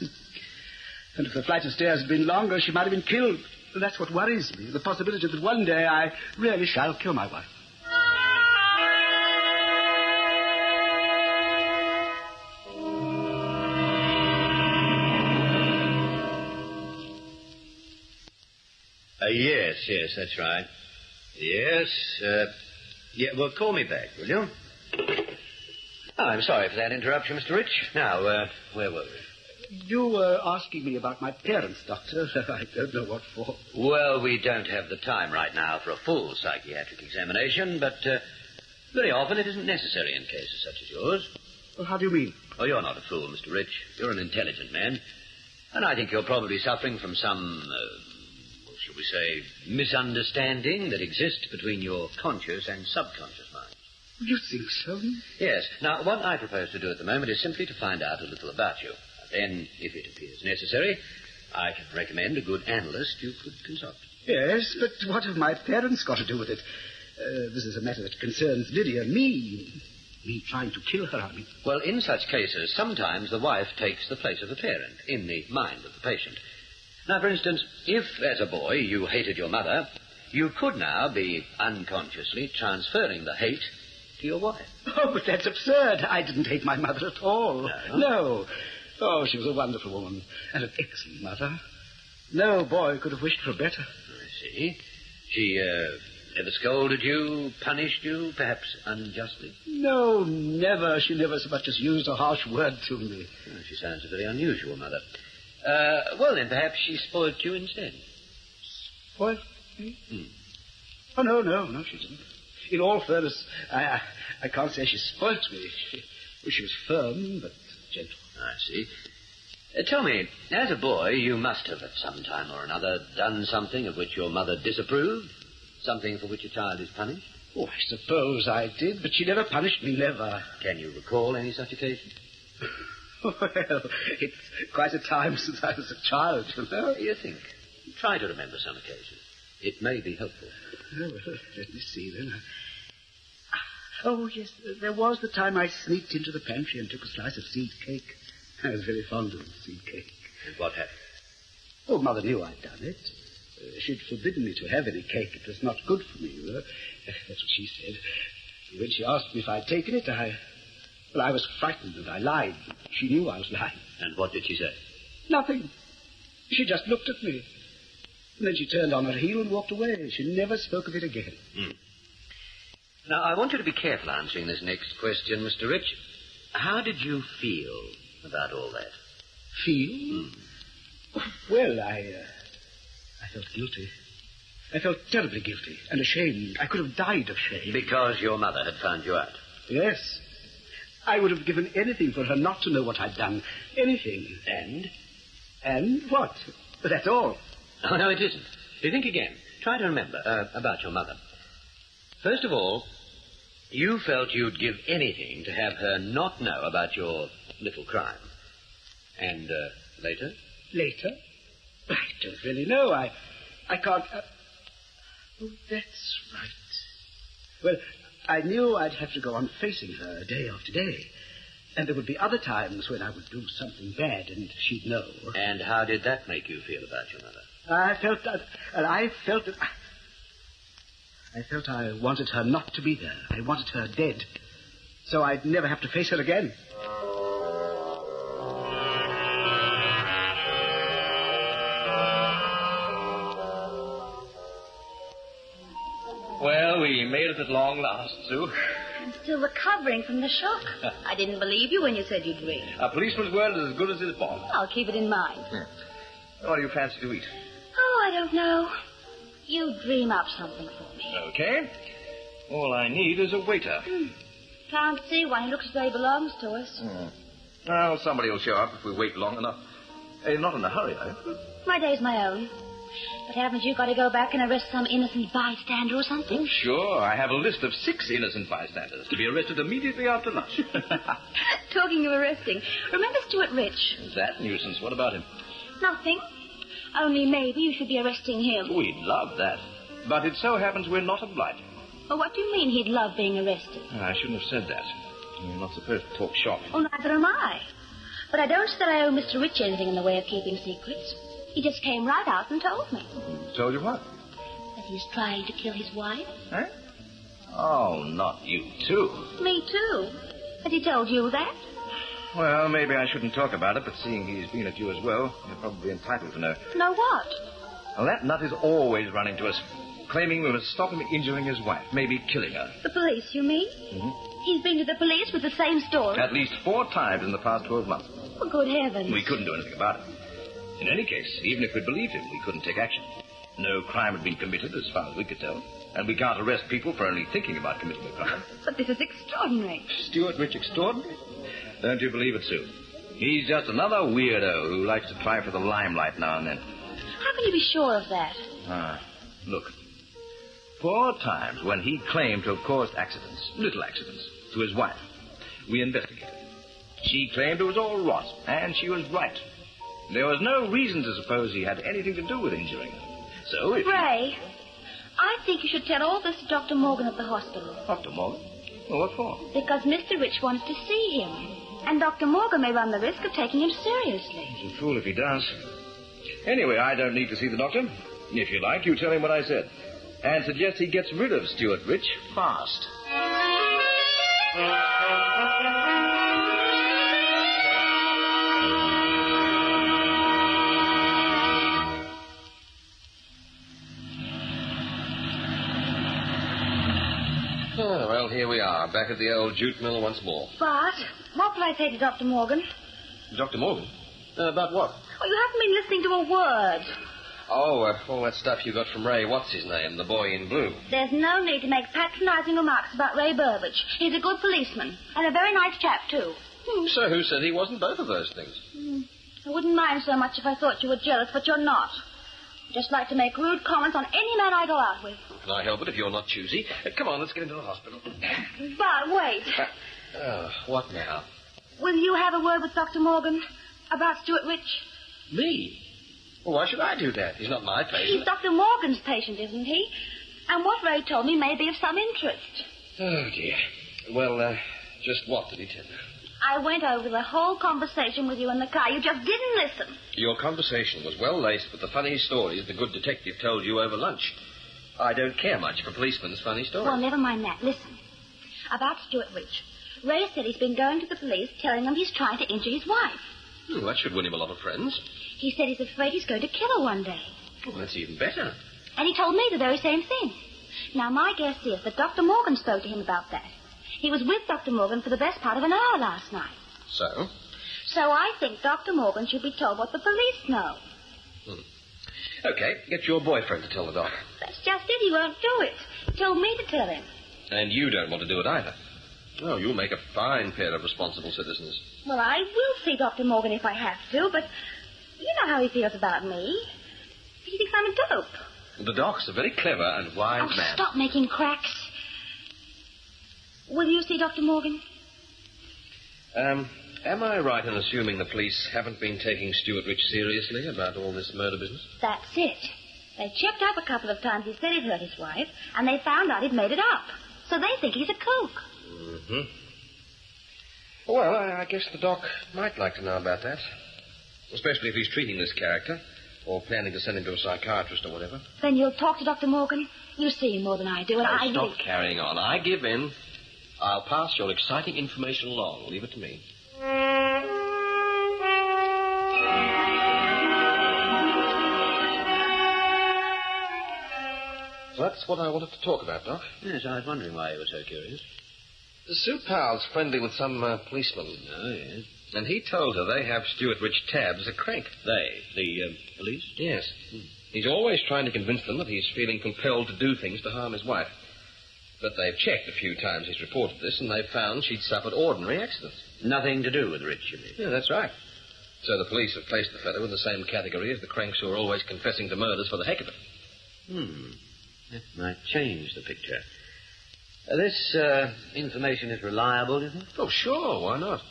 And if the flight of stairs had been longer, she might have been killed. That's what worries me, the possibility that one day I really shall kill my wife. Yes, that's right. Yes, yeah, well, call me back, will you? Oh, I'm sorry for that interruption, Mr. Rich. Now, where were we? You were asking me about my parents, Doctor. I don't know what for. Well, we don't have the time right now for a full psychiatric examination, but very often it isn't necessary in cases such as yours. Well, how do you mean? Oh, you're not a fool, Mr. Rich. You're an intelligent man. And I think you're probably suffering from some, shall we say, misunderstanding that exists between your conscious and subconscious mind. You think so? Yes. Now, what I propose to do at the moment is simply to find out a little about you. Then, if it appears necessary, I can recommend a good analyst you could consult. Yes, but what have my parents got to do with it? This is a matter that concerns Lydia, me trying to kill her, I mean. Well, in such cases, sometimes the wife takes the place of the parent in the mind of the patient. Now, for instance, if, as a boy, you hated your mother, you could now be unconsciously transferring the hate to your wife. Oh, but that's absurd. I didn't hate my mother at all. No. Oh, she was a wonderful woman and an excellent mother. No boy could have wished for better. I see. She ever scolded you, punished you, perhaps unjustly? No, never. She never so much as used a harsh word to me. Oh, she sounds a very unusual mother. Well, then, perhaps she spoilt you instead. Spoilt me? Oh, no, she didn't. In all fairness, I can't say she spoilt me. She was firm, but gentle. I see. Tell me, as a boy, you must have at some time or another done something of which your mother disapproved? Something for which a child is punished? Oh, I suppose I did, but she never punished me, never. Can you recall any such occasion? Well, it's quite a time since I was a child, you know. You think? Try to remember some occasion. It may be helpful. Oh, well, let me see, then. Oh, yes, there was the time I sneaked into the pantry and took a slice of seed cake. I was very fond of seed cake. And what happened? Oh, Mother knew I'd done it. She'd forbidden me to have any cake. It was not good for me, you know. That's what she said. When she asked me if I'd taken it, I was frightened and I lied. She knew I was lying. And what did she say? Nothing. She just looked at me. And then she turned on her heel and walked away. She never spoke of it again. Now, I want you to be careful answering this next question, Mr. Rich. How did you feel about all that? Feel? Well, I felt guilty. I felt terribly guilty and ashamed. I could have died of shame. Because your mother had found you out? Yes. I would have given anything for her not to know what I'd done. Anything. And? And what? That's all. Oh, no, it isn't. You think again. Try to remember about your mother. First of all, you felt you'd give anything to have her not know about your little crime. And later? Later? I don't really know. I can't... Oh, that's right. Well, I knew I'd have to go on facing her day after day. And there would be other times when I would do something bad and she'd know. And how did that make you feel about your mother? I felt I wanted her not to be there. I wanted her dead. So I'd never have to face her again. Well, we made it at long last, Sue. I'm still recovering from the shock. I didn't believe you when you said you'd dream. A policeman's word is as good as his bond. I'll keep it in mind. What do you fancy to eat? Oh, I don't know. You dream up something for me. Okay. All I need is a waiter. Can't see one. He looks as though he belongs to us. Well, somebody will show up if we wait long enough. You're not in a hurry, are you? My day's my own. But haven't you got to go back and arrest some innocent bystander or something? Oh, sure. I have a list of 6 innocent bystanders to be arrested immediately after lunch. Talking of arresting, remember Stuart Rich? That nuisance. What about him? Nothing. Only maybe you should be arresting him. We'd love that. But it so happens we're not obliged. Well, what do you mean he'd love being arrested? I shouldn't have said that. You're not supposed to talk shop. Well, neither am I. But I don't say that I owe Mr. Rich anything in the way of keeping secrets. He just came right out and told me. Told you what? That he's trying to kill his wife. Huh? Oh, not you, too. Me, too. Has he told you that? Well, maybe I shouldn't talk about it, but seeing he's been at you as well, you're probably entitled to know. Know what? Well, that nut is always running to us, claiming we must stop him injuring his wife, maybe killing her. The police, you mean? Mm-hmm. He's been to the police with the same story? At least 4 times in the past 12 months. For good heavens. We couldn't do anything about it. In any case, even if we'd believed him, we couldn't take action. No crime had been committed, as far as we could tell. And we can't arrest people for only thinking about committing a crime. But this is extraordinary. Stuart Rich extraordinary? Don't you believe it, Sue? He's just another weirdo who likes to try for the limelight now and then. How can you be sure of that? Look. 4 times when he claimed to have caused accidents, little accidents, to his wife, we investigated. She claimed it was all rot, and she was right. There was no reason to suppose he had anything to do with injuring her. So if... Ray, I think you should tell all this to Dr. Morgan at the hospital. Dr. Morgan? Well, what for? Because Mr. Rich wants to see him. And Dr. Morgan may run the risk of taking him seriously. He's a fool if he does. Anyway, I don't need to see the doctor. If you like, you tell him what I said. And suggest he gets rid of Stuart Rich fast. Oh, well, here we are, back at the old jute mill once more. Bart, what will I say to Dr. Morgan? Dr. Morgan? About what? Oh, you haven't been listening to a word. Oh, all that stuff you got from Ray, what's his name, the boy in blue. There's no need to make patronizing remarks about Ray Burbage. He's a good policeman, and a very nice chap, too. So who said he wasn't both of those things? I wouldn't mind so much if I thought you were jealous, but you're not. I just like to make rude comments on any man I go out with. Can I help it if you're not choosy? Come on, let's get into the hospital. Bart, wait. What now? Will you have a word with Dr. Morgan about Stuart Rich? Me? Well, why should I do that? He's not my patient. He's Dr. Morgan's patient, isn't he? And what Ray told me may be of some interest. Oh, dear. Well, just what did he tell you? I went over the whole conversation with you in the car. You just didn't listen. Your conversation was well laced with the funny stories the good detective told you over lunch. I don't care much for policemen's funny stories. Well, never mind that. Listen. About Stuart Rich. Ray said he's been going to the police telling them he's trying to injure his wife. Well, that should win him a lot of friends. He said he's afraid he's going to kill her one day. Well, that's even better. And he told me the very same thing. Now, my guess is that Dr. Morgan spoke to him about that. He was with Dr. Morgan for the best part of an hour last night. So? So I think Dr. Morgan should be told what the police know. Okay, get your boyfriend to tell the doc. That's just it. He won't do it. He told me to tell him. And you don't want to do it either. Oh, you'll make a fine pair of responsible citizens. Well, I will see Dr. Morgan if I have to, but you know how he feels about me. He thinks I'm a dope. The doc's a very clever and wise man. Stop making cracks. Will you see Dr. Morgan? Am I right in assuming the police haven't been taking Stuart Rich seriously about all this murder business? That's it. They checked up a couple of times he said he'd hurt his wife, and they found out he'd made it up. So they think he's a kook. Mm-hmm. Well, I guess the doc might like to know about that. Especially if he's treating this character, or planning to send him to a psychiatrist or whatever. Then you'll talk to Dr. Morgan? You see him more than I do, and Stop carrying on. I give in. I'll pass your exciting information along. Leave it to me. That's what I wanted to talk about, Doc. Yes, I was wondering why you were so curious. Sue Powell's friendly with some policeman. Oh, yes. And he told her they have Stuart Rich tabbed as a crank. The police? Yes. He's always trying to convince them that he's feeling compelled to do things to harm his wife. But they've checked a few times he's reported this, and they've found she'd suffered ordinary accidents. Nothing to do with Rich, you mean? Yeah, that's right. So the police have placed the fellow in the same category as the cranks who are always confessing to murders for the heck of it. That might change the picture. This information is reliable, do you think? Oh, sure. Why not?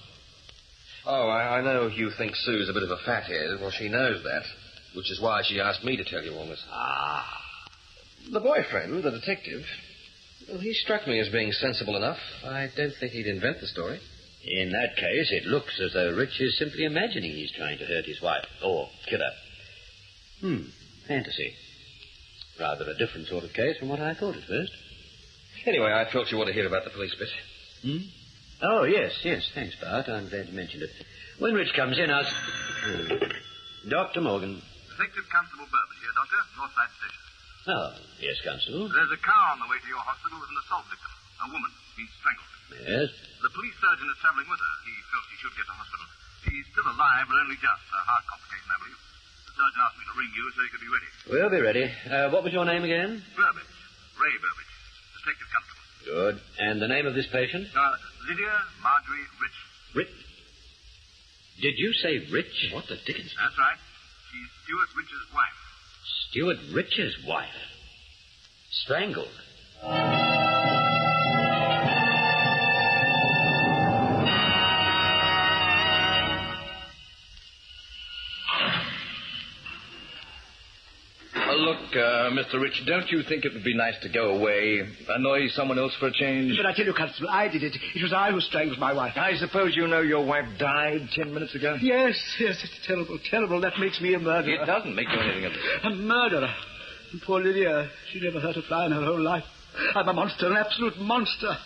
Oh, I know you think Sue's a bit of a fathead. Well, she knows that, which is why she asked me to tell you all this. The boyfriend, the detective, well, he struck me as being sensible enough. I don't think he'd invent the story. In that case, it looks as though Rich is simply imagining he's trying to hurt his wife, or kill her. Fantasy. Rather a different sort of case from what I thought at first. Anyway, I thought you ought to hear about the police bit. Oh, yes. Thanks, Bart. I'm glad you mentioned it. When Rich comes in, Dr. Morgan. Detective Constable Burbage here, Doctor. Northside Station. Oh, yes, Constable. There's a car on the way to your hospital with an assault victim. A woman. Been strangled. Yes? The police surgeon is traveling with her. He felt she should get to hospital. He's still alive, but only just. A heart complication, I believe. The surgeon asked me to ring you so you could be ready. We'll be ready. What was your name again? Burbage. Ray Burbage. Detective Constable. Good. And the name of this patient? Lydia Marjorie Rich. Rich. Did you say Rich? What the dickens? That's right. She's Stuart Rich's wife. Stuart Rich's wife? Strangled? Look, Mr. Rich, don't you think it would be nice to go away, annoy someone else for a change? But I tell you, Constable, I did it. It was I who strangled my wife. I suppose you know your wife died 10 minutes ago? Yes, it's terrible, terrible. That makes me a murderer. It doesn't make you anything else. A murderer. And poor Lydia, she never hurt a fly in her whole life. I'm a monster, an absolute monster.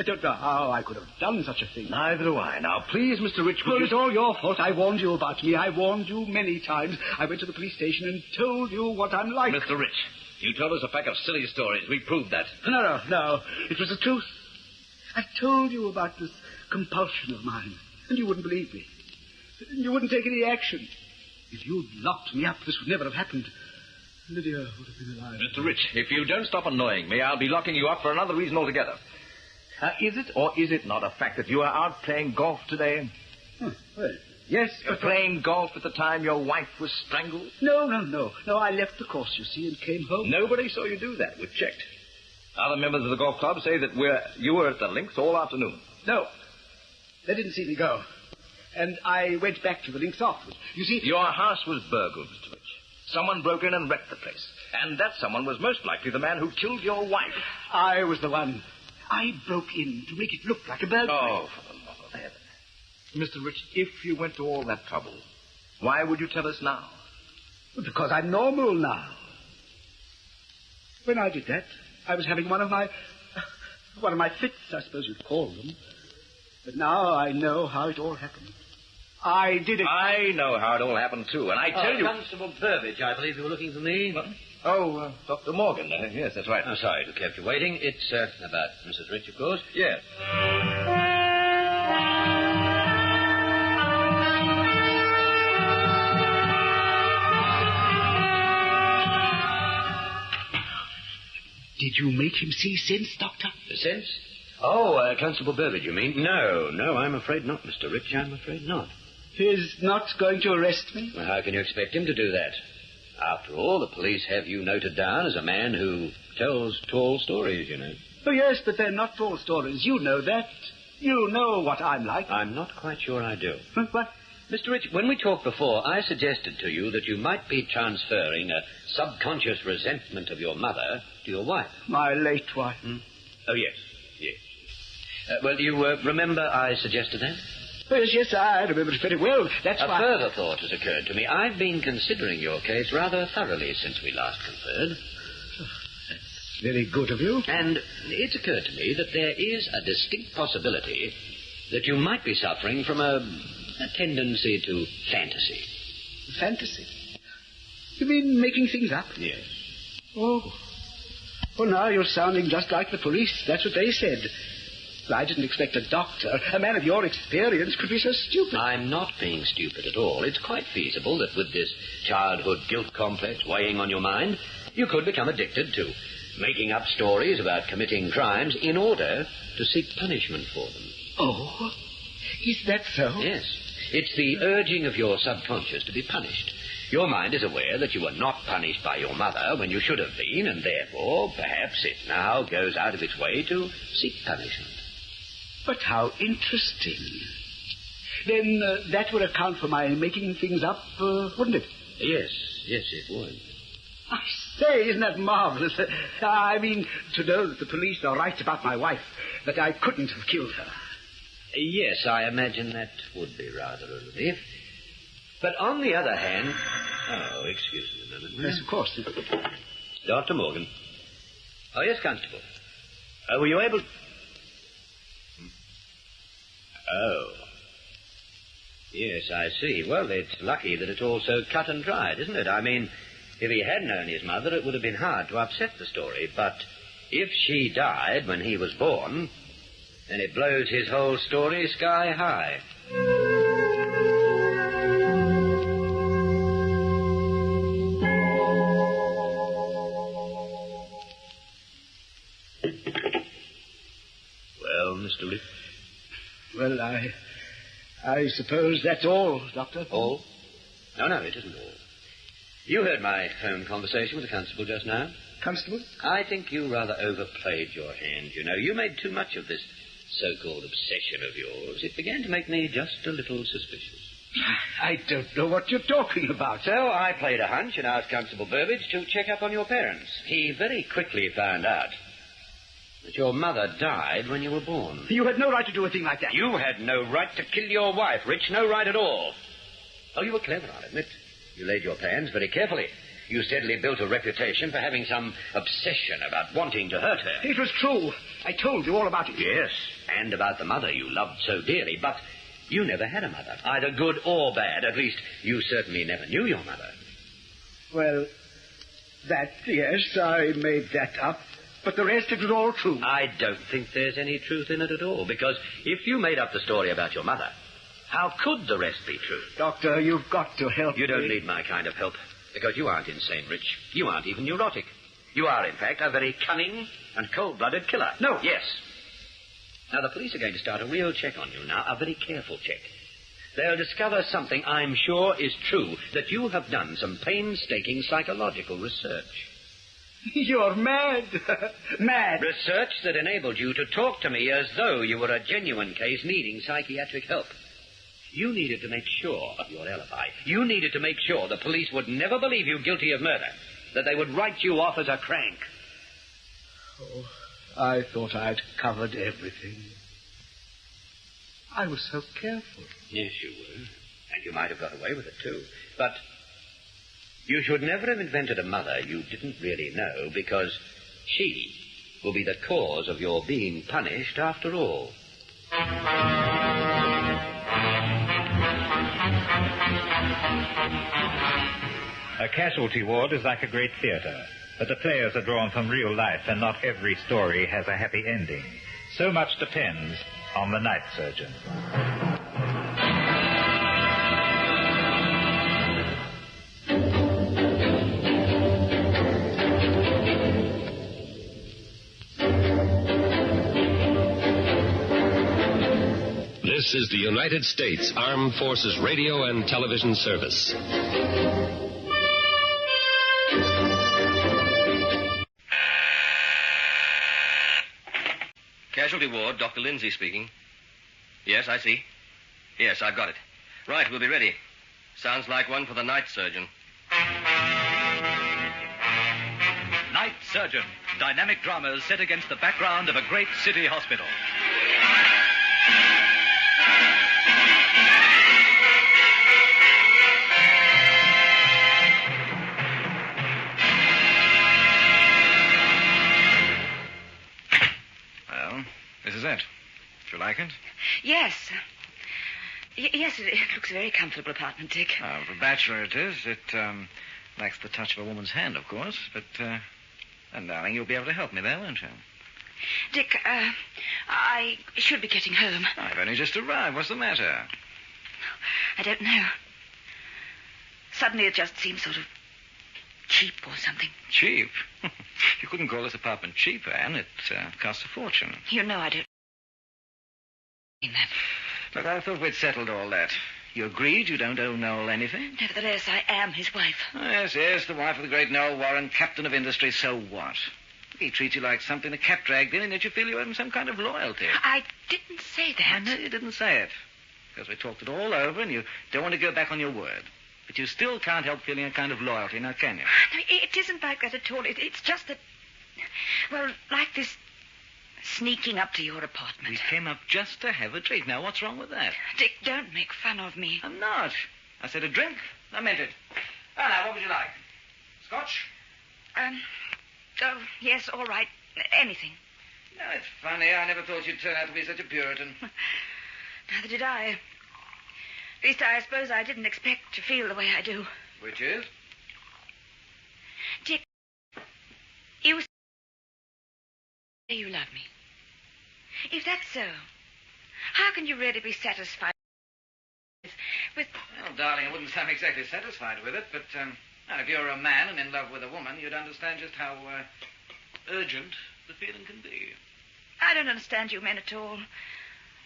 I don't know how I could have done such a thing. Neither do I. Now, please, Mr. Rich, Well, it's all your fault. I warned you about me. I warned you many times. I went to the police station and told you what I'm like. Mr. Rich, you told us a pack of silly stories. We proved that. No. It was the truth. I told you about this compulsion of mine, and you wouldn't believe me. You wouldn't take any action. If you'd locked me up, this would never have happened. Lydia would have been alive. Mr. Rich, if you don't stop annoying me, I'll be locking you up for another reason altogether. Is it or is it not a fact that you are out playing golf today? Well, yes. Playing golf at the time your wife was strangled? No. I left the course, you see, and came home. Nobody saw you do that. We've checked. Other members of the golf club say that you were at the links all afternoon. No. They didn't see me go. And I went back to the links afterwards. You see... Your house was burgled, Mr. Rich. Someone broke in and wrecked the place. And that someone was most likely the man who killed your wife. I was the one. I broke in to make it look like a burglary. Oh, for the love of heaven. Mr. Rich, if you went to all that trouble, why would you tell us now? Well, because I'm normal now. When I did that, I was having one of my fits, I suppose you'd call them. But now I know how it all happened. I did it. I know how it all happened, too, and I tell you... Constable Burbage, I believe you were looking for me. What? Oh, Dr. Morgan. Yes, that's right. I'm sorry to have kept you waiting. It's about Mrs. Rich, of course. Yes. Did you make him see sense, Doctor? Sense? Oh, Constable Burbage, you mean? No, I'm afraid not, Mr. Rich. I'm afraid not. He's not going to arrest me? Well, how can you expect him to do that? After all, the police have you noted down as a man who tells tall stories, you know. Oh, yes, but they're not tall stories. You know that. You know what I'm like. I'm not quite sure I do. What? Mr. Rich, when we talked before, I suggested to you that you might be transferring a subconscious resentment of your mother to your wife. My late wife. Oh, yes. Well, do you remember I suggested that? Yes, I remember it very well. That's why... A further thought has occurred to me. I've been considering your case rather thoroughly since we last conferred. That's very good of you. And it's occurred to me that there is a distinct possibility that you might be suffering from a tendency to fantasy. Fantasy? You mean making things up? Yes. Oh. Well, now you're sounding just like the police. That's what they said. I didn't expect a doctor, a man of your experience, could be so stupid. I'm not being stupid at all. It's quite feasible that with this childhood guilt complex weighing on your mind, you could become addicted to making up stories about committing crimes in order to seek punishment for them. Oh, is that so? Yes. It's the urging of your subconscious to be punished. Your mind is aware that you were not punished by your mother when you should have been, and therefore, perhaps it now goes out of its way to seek punishment. But how interesting. Then that would account for my making things up, wouldn't it? Yes, it would. I say, isn't that marvelous? I mean, to know that the police are right about my wife, that I couldn't have killed her. Yes, I imagine that would be rather a relief. But on the other hand... Oh, excuse me a minute. Yes, of course. Dr. Morgan. Oh, yes, Constable. Were you able... Oh. Yes, I see. Well, it's lucky that it's all so cut and dried, isn't it? I mean, If he had known his mother, it would have been hard to upset the story. But if she died when he was born, then it blows his whole story sky high. Well, Mr. Lee? Well, I suppose that's all, Doctor. All? No, it isn't all. You heard my phone conversation with the constable just now. Constable? I think you rather overplayed your hand, you know. You made too much of this so-called obsession of yours. It began to make me just a little suspicious. I don't know what you're talking about. So I played a hunch and asked Constable Burbage to check up on your parents. He very quickly found out that your mother died when you were born. You had no right to do a thing like that. You had no right to kill your wife, Rich. No right at all. Oh, you were clever, I'll admit. You laid your plans very carefully. You steadily built a reputation for having some obsession about wanting to hurt her. It was true. I told you all about it. Yes, and about the mother you loved so dearly. But you never had a mother, either good or bad. At least, you certainly never knew your mother. Well, yes, I made that up. But the rest, it was all true. I don't think there's any truth in it at all, because if you made up the story about your mother, how could the rest be true? Doctor, you've got to help me. You don't need my kind of help, because you aren't insane, Rich. You aren't even neurotic. You are, in fact, a very cunning and cold-blooded killer. No. Yes. Now, the police are going to start a real check on you now, a very careful check. They'll discover something I'm sure is true, that you have done some painstaking psychological research. You're mad. Mad. Research that enabled you to talk to me as though you were a genuine case needing psychiatric help. You needed to make sure of your alibi. You needed to make sure the police would never believe you guilty of murder, that they would write you off as a crank. Oh, I thought I'd covered everything. I was so careful. Yes, you were. And you might have got away with it, too. But you should never have invented a mother you didn't really know, because she will be the cause of your being punished after all. A casualty ward is like a great theater, but the players are drawn from real life, and not every story has a happy ending. So much depends on the night surgeon. This is the United States Armed Forces Radio and Television Service. Casualty ward, Dr. Lindsay speaking. Yes, I see. Yes, I've got it. Right, we'll be ready. Sounds like one for the night surgeon. Night Surgeon. Dynamic dramas set against the background of a great city hospital. Well, this is it. Do you like it? Yes. Yes, it looks a very comfortable apartment, Dick. For a bachelor it is. It lacks the touch of a woman's hand, of course. But, and darling, you'll be able to help me there, won't you? Dick, I should be getting home. I've only just arrived. What's the matter? I don't know. Suddenly it just seems sort of cheap or something. Cheap? You couldn't call this apartment cheap, Anne. It costs a fortune. You know I don't mean that. Look, I thought we'd settled all that. You agreed you don't owe Noel anything? Nevertheless, I am his wife. Oh, yes, the wife of the great Noel Warren, captain of industry. So what? He treats you like something the cat dragged in, and yet you feel you owe him some kind of loyalty. I didn't say that. I know you didn't say it. Because we talked it all over, and you don't want to go back on your word. But you still can't help feeling a kind of loyalty, now can you? No, it isn't like that at all. It's just that, well, like this sneaking up to your apartment. We came up just to have a drink. Now, what's wrong with that? Dick, don't make fun of me. I'm not. I said a drink. I meant it. Well, now, what would you like? Scotch? Oh, yes, all right. Anything. No, it's funny. I never thought you'd turn out to be such a Puritan. Neither did I. At least, I suppose I didn't expect to feel the way I do. Which is? Well, I thought we'd settled all that. You agreed you don't owe Noel anything. Nevertheless, I am his wife. I know you didn't say it. Because we talked it all over, and you don't want to go back on your word. But you still can't help feeling a kind of loyalty, now can you? I Dick, you say you love me. If that's so, how can you really be satisfied with... Well, darling, I wouldn't sound exactly satisfied with it, but if you're a man and in love with a woman, you'd understand just how urgent the feeling can be. I don't understand you men at all.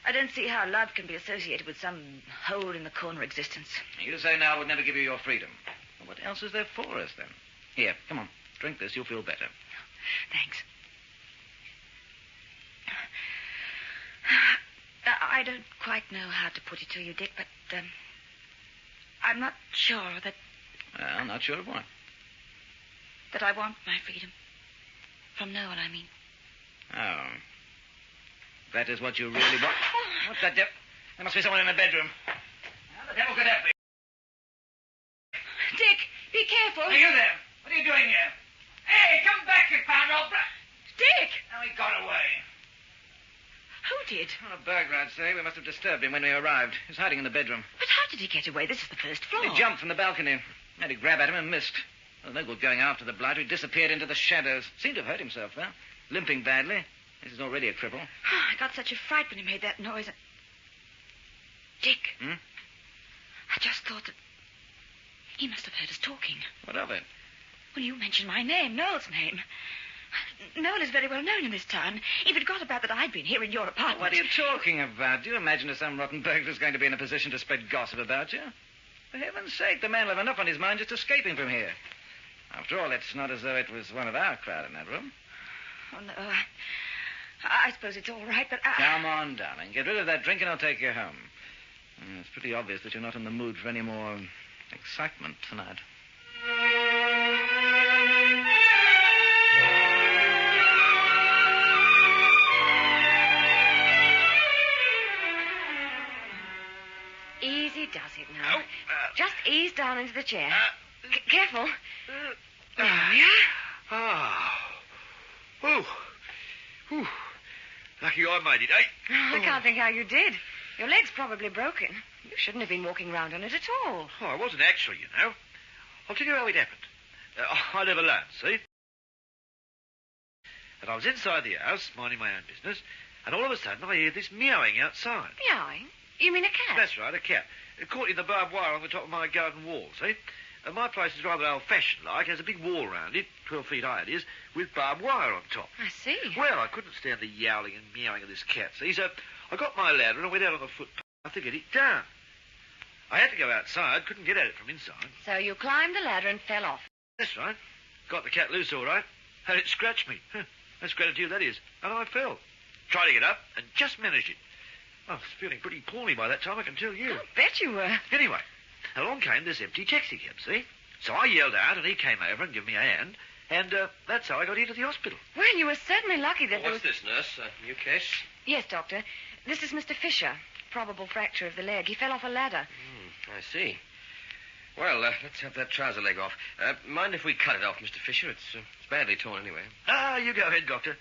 I don't see how love can be associated with some hole-in-the-corner existence. You say now I would never give you your freedom. Well, what else is there for us, then? Here, come on. Drink this. You'll feel better. Thanks. I don't quite know how to put it to you, Dick, but I'm not sure that... Well, not sure of what? That I want my freedom. From no one, I mean. Oh. That is what you really want? What the devil? There must be someone in the bedroom. How the devil could that be? Dick, be careful. Hey, you there. What are you doing here? Hey, come back, you found old Dick! Now he got away. Who did? Well, a burglar, I'd say. We must have disturbed him when we arrived. He was hiding in the bedroom. But how did he get away? This is the first floor. He jumped from the balcony. Had to grab at him and missed. Well, no good going after the blighter. He disappeared into the shadows. Seemed to have hurt himself, though. Limping badly. He's already a cripple. I got such a fright when he made that noise. Dick. I just thought that he must have heard us talking. What of it? Well, you mentioned my name, Noel's name. Noel is very well known in this town. He forgot about that I'd been here in your apartment. What are you talking about? Do you imagine that some rotten burglar's going to be in a position to spread gossip about you? For heaven's sake, the man will have enough on his mind just escaping from here. After all, it's not as though it was one of our crowd in that room. Oh, no. I suppose it's all right, but Come on, darling. Get rid of that drink and I'll take you home. It's pretty obvious that you're not in the mood for any more excitement tonight. Easy does it now. Just ease down into the chair. Careful. Yeah? Ooh. Lucky I made it, eh? I can't think how you did. Your leg's probably broken. You shouldn't have been walking around on it at all. Oh, I wasn't actually, you know. I'll tell you how it happened. I live alone, see? And I was inside the house, minding my own business, and all of a sudden I hear this meowing outside. Meowing? You mean a cat? That's right, a cat. Caught in the barbed wire on the top of my garden wall, see? And my place is rather old-fashioned like. There's a big wall round it, 12 feet high it is, with barbed wire on top. I see. Well, I couldn't stand the yowling and meowing of this cat, see? So I got my ladder and I went out on the footpath to get it down. I had to go outside, couldn't get at it from inside. So you climbed the ladder and fell off. That's right. Got the cat loose all right. Had it scratch me. That's gratitude, that is. And I fell. Tried to get up and just managed it. I was feeling pretty poorly by that time, I can tell you. I bet you were. Anyway, along came this empty taxi cab, see? So I yelled out and he came over and gave me a hand. And that's how I got into the hospital. Well, you were certainly lucky that What's this, nurse? New case? Yes, Doctor. This is Mr. Fisher. Probable fracture of the leg. He fell off a ladder. I see. Well, let's have that trouser leg off. Mind if we cut it off, Mr. Fisher? It's badly torn anyway. You go ahead, Doctor.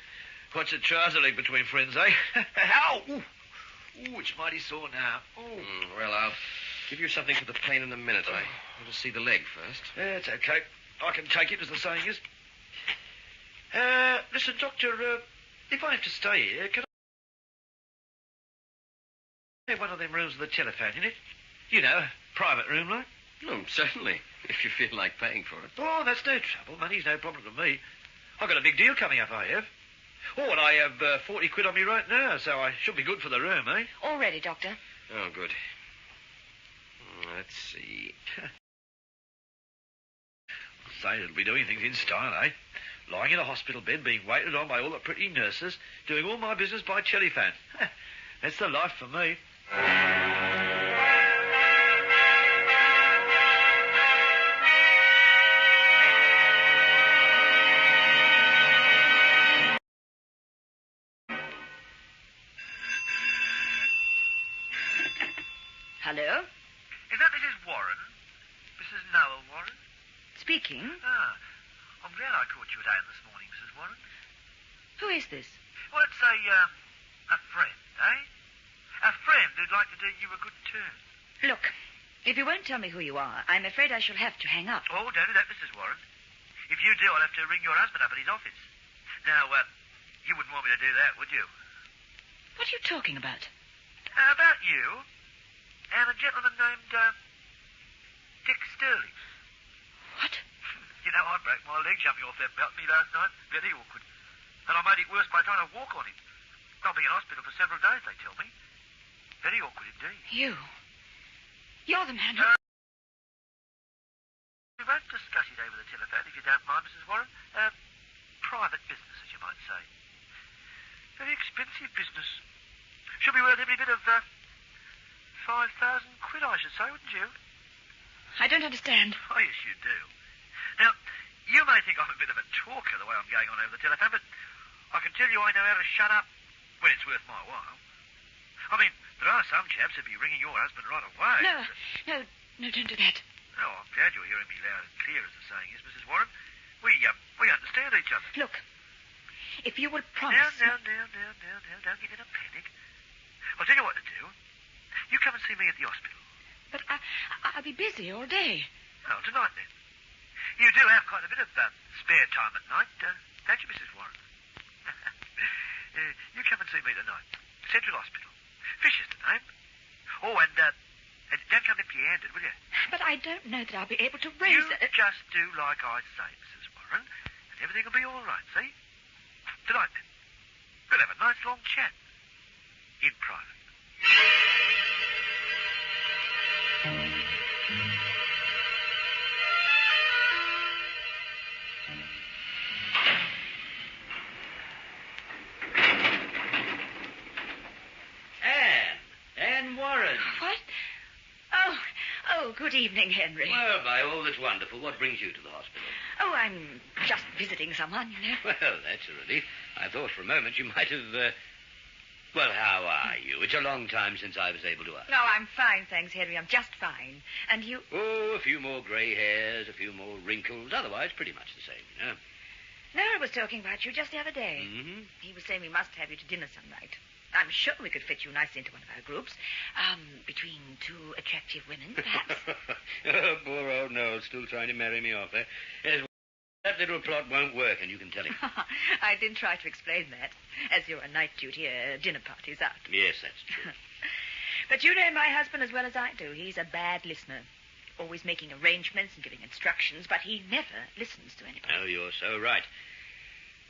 What's a trouser leg between friends, eh? Ow! Ooh, it's mighty sore now. Well, I'll give you something for the pain in a minute. I want to see the leg first. It's okay. I can take it, as the saying is. Listen, Doctor, if I have to stay here, can I have one of them rooms with a telephone in it? You know, a private room, like? Oh, certainly, if you feel like paying for it. Oh, that's no trouble. Money's no problem to me. I've got a big deal coming up, I have. Oh, and I have 40 quid on me right now, so I should be good for the room, eh? All ready, Doctor. Oh, good. Let's see. Say, it'll be doing things in style, eh? Lying in a hospital bed, being waited on by all the pretty nurses, doing all my business by telephone. That's the life for me. Hello? Is that Mrs. Warren? Mrs. Noel Warren? Speaking. I'm glad I caught you at home this morning, Mrs. Warren. Who is this? Well, it's a friend, eh? A friend who'd like to do you a good turn. Look, if you won't tell me who you are, I'm afraid I shall have to hang up. Oh, don't do that, Mrs. Warren. If you do, I'll have to ring your husband up at his office. Now, you wouldn't want me to do that, would you? What are you talking about? About you and a gentleman named, Dick Sterling. What? You know, I broke my leg jumping off that balcony last night. Very awkward. And I made it worse by trying to walk on it. I'll be in hospital for several days, they tell me. Very awkward indeed. You're the man who... We won't discuss it over the telephone, if you don't mind, Mrs. Warren. Private business, as you might say. Very expensive business. Should be worth every bit of, 5,000 quid, I should say, wouldn't you? I don't understand. Oh, yes, you do. Now, you may think I'm a bit of a talker the way I'm going on over the telephone, but I can tell you I know how to shut up when it's worth my while. I mean, there are some chaps who'd be ringing your husband right away. No, don't do that. Oh, I'm glad you're hearing me loud and clear, as the saying is, Mrs. Warren. We understand each other. Look, if you will promise... Now, don't get in a panic. I'll tell you what to do. You come and see me at the hospital. But I'll be busy all day. Oh, tonight then. You do have quite a bit of spare time at night, don't you, Mrs. Warren? You come and see me tonight. Central Hospital. Fisher's the name. Oh, and don't come empty-handed, will you? But I don't know that I'll be able to raise it. You just do like I say, Mrs. Warren, and everything will be all right, see? Tonight, then. We'll have a nice long chat. In private. Anne Warren. What? Oh, good evening, Henry. Well, by all that's wonderful, what brings you to the hospital? Oh, I'm just visiting someone, you know. Well, that's a relief. I thought for a moment you might have, Well, how are you? It's a long time since I was able to ask. No, I'm fine, thanks, Henry. I'm just fine. And you? Oh, a few more grey hairs, a few more wrinkles. Otherwise, pretty much the same, you know. Nora was talking about you just the other day. Mm-hmm. He was saying we must have you to dinner some night. I'm sure we could fit you nicely into one of our groups. Between two attractive women, perhaps. Oh, poor old Noel, still trying to marry me off, eh? Yes, that little plot won't work, and you can tell him. I did try to explain that, as you're on night duty, dinner party's out. Yes, that's true. But you know my husband as well as I do. He's a bad listener. Always making arrangements and giving instructions, but he never listens to anybody. Oh, you're so right.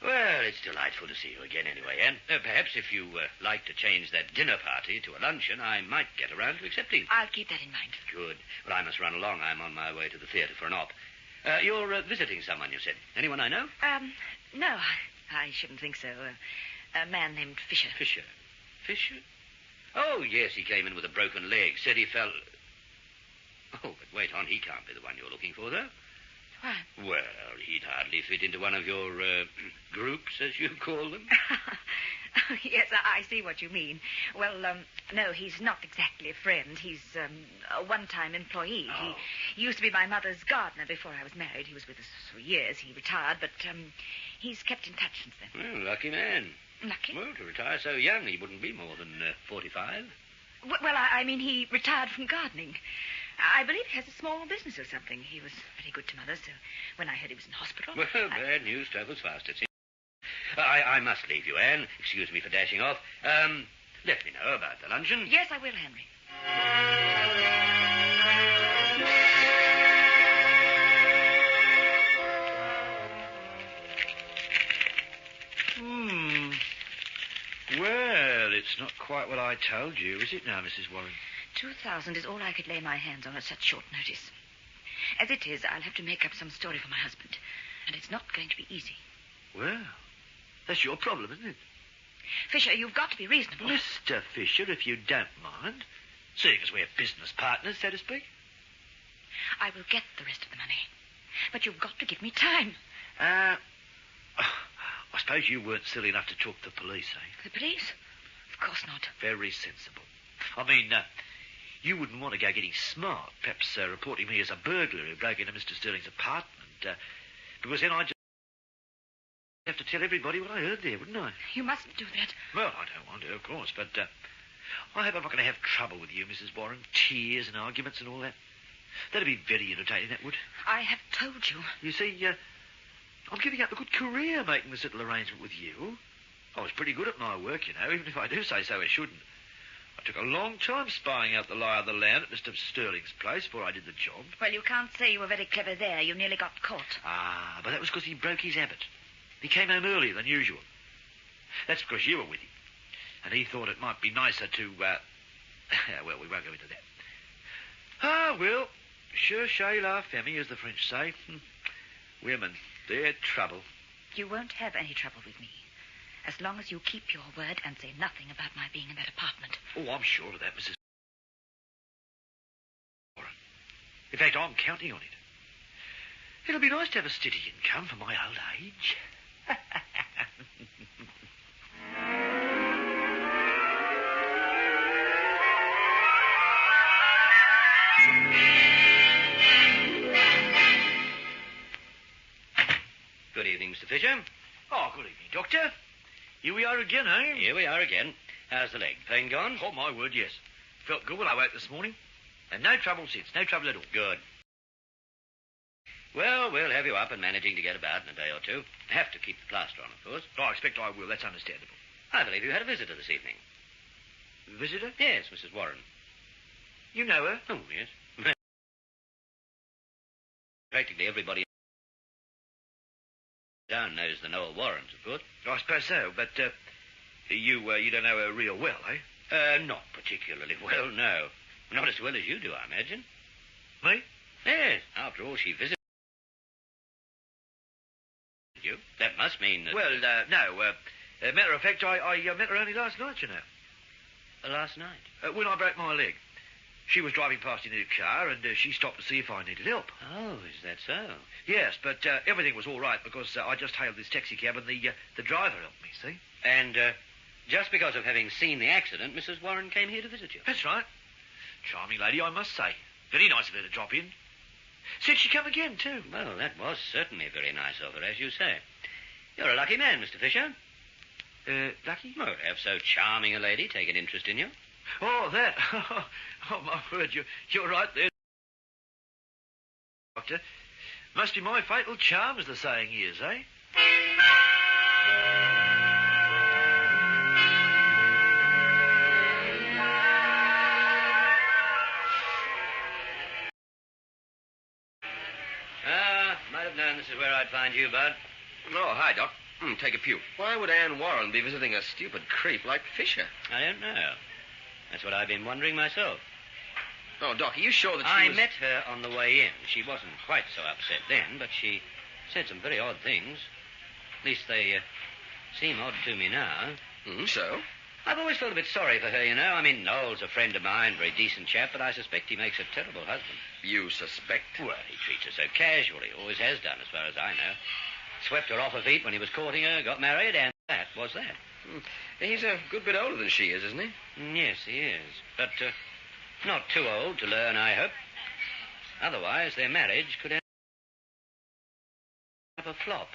Well, it's delightful to see you again anyway, Anne. Perhaps if you like to change that dinner party to a luncheon, I might get around to accepting. I'll keep that in mind. Good. Well, I must run along. I'm on my way to the theatre for an op. You're visiting someone, you said. Anyone I know? No, I shouldn't think so. A man named Fisher. Fisher? Fisher? Oh, yes, he came in with a broken leg. Said he fell... Oh, but wait on. He can't be the one you're looking for, though. Why? Well, he'd hardly fit into one of your groups, as you call them. Yes, I see what you mean. Well, no, he's not exactly a friend. He's a one-time employee. Oh. He used to be my mother's gardener before I was married. He was with us for years. He retired, but he's kept in touch since then. Well, lucky man. Lucky? Well, to retire so young, he wouldn't be more than 45. Well, I mean, he retired from gardening. I believe he has a small business or something. He was very good to Mother, so when I heard he was in hospital... Well, bad news travels fast, it seems. I must leave you, Anne. Excuse me for dashing off. Let me know about the luncheon. Yes, I will, Henry. Well, it's not quite what I told you, is it now, Mrs. Warren? 2,000 is all I could lay my hands on at such short notice. As it is, I'll have to make up some story for my husband, and it's not going to be easy. Well, that's your problem, isn't it? Fisher, you've got to be reasonable. Mr. Fisher, if you don't mind, seeing as we're business partners, so to speak. I will get the rest of the money, but you've got to give me time. I suppose you weren't silly enough to talk to the police, eh? The police? Of course not. Very sensible. I mean, you wouldn't want to go getting smart, perhaps reporting me as a burglar who broke into Mr. Sterling's apartment, because then I'd just have to tell everybody what I heard there, wouldn't I? You mustn't do that. Well, I don't want to, of course, but I hope I'm not going to have trouble with you, Mrs. Warren. Tears and arguments and all that. That'd be very irritating, that would. I have told you. You see, I'm giving up a good career making this little arrangement with you. I was pretty good at my work, you know, even if I do say so I shouldn't. I took a long time spying out the lie of the land at Mr. Sterling's place before I did the job. Well, you can't say you were very clever there. You nearly got caught. Ah, but that was because he broke his habit. He came home earlier than usual. That's because you were with him. And he thought it might be nicer to, well, we won't go into that. Ah, well, cherchez la famille, as the French say. Women, they're trouble. You won't have any trouble with me. As long as you keep your word and say nothing about my being in that apartment. Oh, I'm sure of that, Mrs. In fact, I'm counting on it. It'll be nice to have a steady income for my old age. Good evening, Mr. Fisher. Oh, good evening, Doctor. Here we are again, eh? Here we are again. How's the leg? Pain gone? Oh, my word, yes. Felt good when I woke this morning. And no trouble since. No trouble at all. Good. Well, we'll have you up and managing to get about in a day or two. Have to keep the plaster on, of course. Oh, I expect I will. That's understandable. I believe you had a visitor this evening. Visitor? Yes, Mrs. Warren. You know her? Oh, yes. Practically everybody down knows the Noel Warrens, of course. I suppose so, but you don't know her real well, eh? Not particularly well, no. Not as well as you do, I imagine. Me? Yes. After all, she visited you. That must mean that... Well, no. Matter of fact, I met her only last night, you know. Last night? When I broke my leg. She was driving past in her car, and she stopped to see if I needed help. Oh, is that so? Yes, but everything was all right because I just hailed this taxi cab and the driver helped me, see? And just because of having seen the accident, Mrs. Warren came here to visit you? That's right. Charming lady, I must say. Very nice of her to drop in. Said she'd come again, too. Well, that was certainly very nice of her, as you say. You're a lucky man, Mr. Fisher. Lucky? Well, to have so charming a lady take an interest in you. Oh, that. Oh, my word, you're right there, Doctor. Must be my fatal charm, as the saying is, eh? Might have known this is where I'd find you, Bud. Oh, hi, Doc. Take a pew. Why would Anne Warren be visiting a stupid creep like Fisher? I don't know. That's what I've been wondering myself. Oh, Doc, are you sure that I met her on the way in. She wasn't quite so upset then, but she said some very odd things. At least they seem odd to me now. So? I've always felt a bit sorry for her, you know. I mean, Noel's a friend of mine, very decent chap, but I suspect he makes a terrible husband. You suspect? Well, he treats her so casually. Always has done, as far as I know. Swept her off her feet when he was courting her, got married, and that was that. He's a good bit older than she is, isn't he? Yes, he is. But not too old to learn, I hope. Otherwise, their marriage could end up a flop.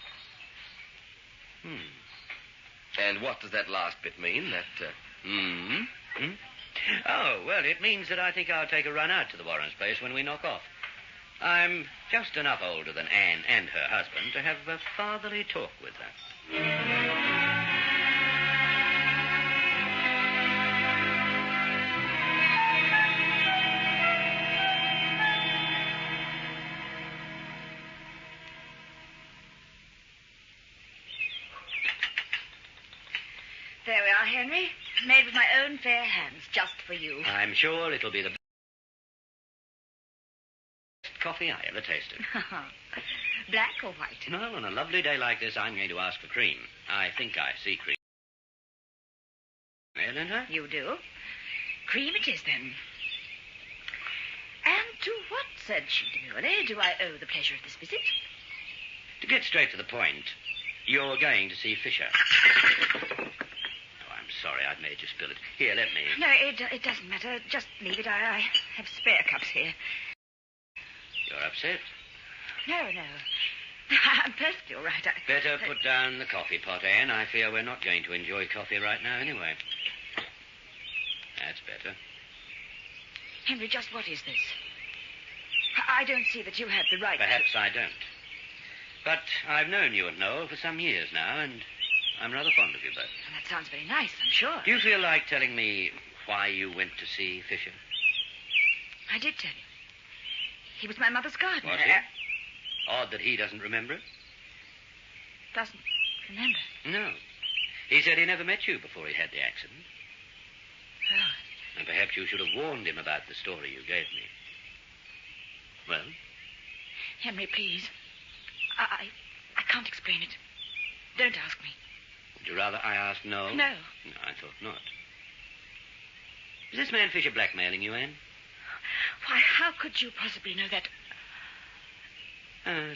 And what does that last bit mean? Oh, well, it means that I think I'll take a run out to the Warrens' place when we knock off. I'm just enough older than Anne and her husband to have a fatherly talk with her. There we are, Henry. Made with my own fair hands, just for you. I'm sure it'll be the best coffee I ever tasted. Black or white? No, on a lovely day like this, I'm going to ask for cream. I think I see cream. Don't I? You do. Cream it is, then. And to what, said she demurely, do I owe the pleasure of this visit? To get straight to the point, you're going to see Fisher. Sorry, I've made you spill it. Here, let me... No, it doesn't matter. Just leave it. I have spare cups here. You're upset? No. I'm perfectly all right. Better put down the coffee pot, Anne. I fear we're not going to enjoy coffee right now anyway. That's better. Henry, just what is this? I don't see that you have the right... Perhaps I don't. But I've known you and Noel for some years now, and I'm rather fond of you both. Well, that sounds very nice, I'm sure. Do you feel like telling me why you went to see Fisher? I did tell you. He was my mother's gardener. Was he? Odd that he doesn't remember it. Doesn't remember? No. He said he never met you before he had the accident. Oh. And perhaps you should have warned him about the story you gave me. Well? Henry, please. I can't explain it. Don't ask me. Would you rather I ask Noel? No. No, I thought not. Is this man Fisher blackmailing you, Anne? Why, how could you possibly know that?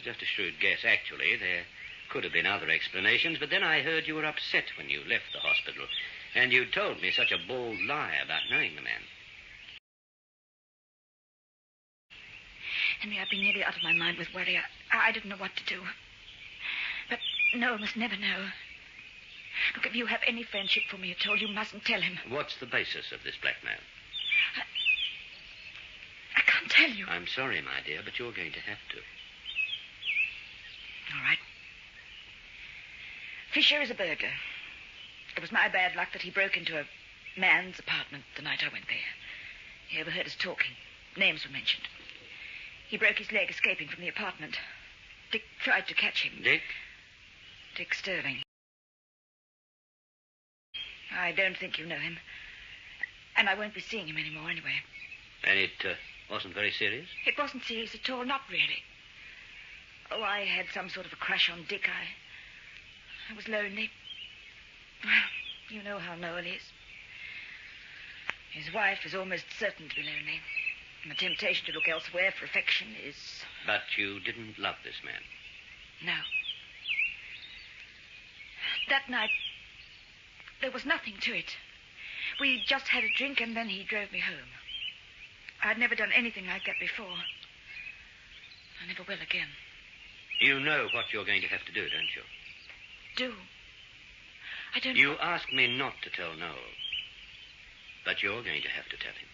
Just a shrewd guess, actually. There could have been other explanations, but then I heard you were upset when you left the hospital, and you told me such a bald lie about knowing the man. Henry, I've been nearly out of my mind with worry. I didn't know what to do. But Noel must never know. Look, if you have any friendship for me at all, you mustn't tell him. What's the basis of this blackmail? I can't tell you. I'm sorry, my dear, but you're going to have to. All right. Fisher is a burglar. It was my bad luck that he broke into a man's apartment the night I went there. He overheard us talking. Names were mentioned. He broke his leg escaping from the apartment. Dick tried to catch him. Dick? Dick Sterling. I don't think you know him. And I won't be seeing him anymore anyway. And it wasn't very serious? It wasn't serious at all, not really. Oh, I had some sort of a crush on Dick. I was lonely. Well, you know how Noel is. His wife is almost certain to be lonely. And the temptation to look elsewhere for affection is... But you didn't love this man? No. That night, there was nothing to it. We just had a drink and then he drove me home. I'd never done anything like that before. I never will again. You know what you're going to have to do, don't you? Do? I don't... You asked me not to tell Noel. But you're going to have to tell him.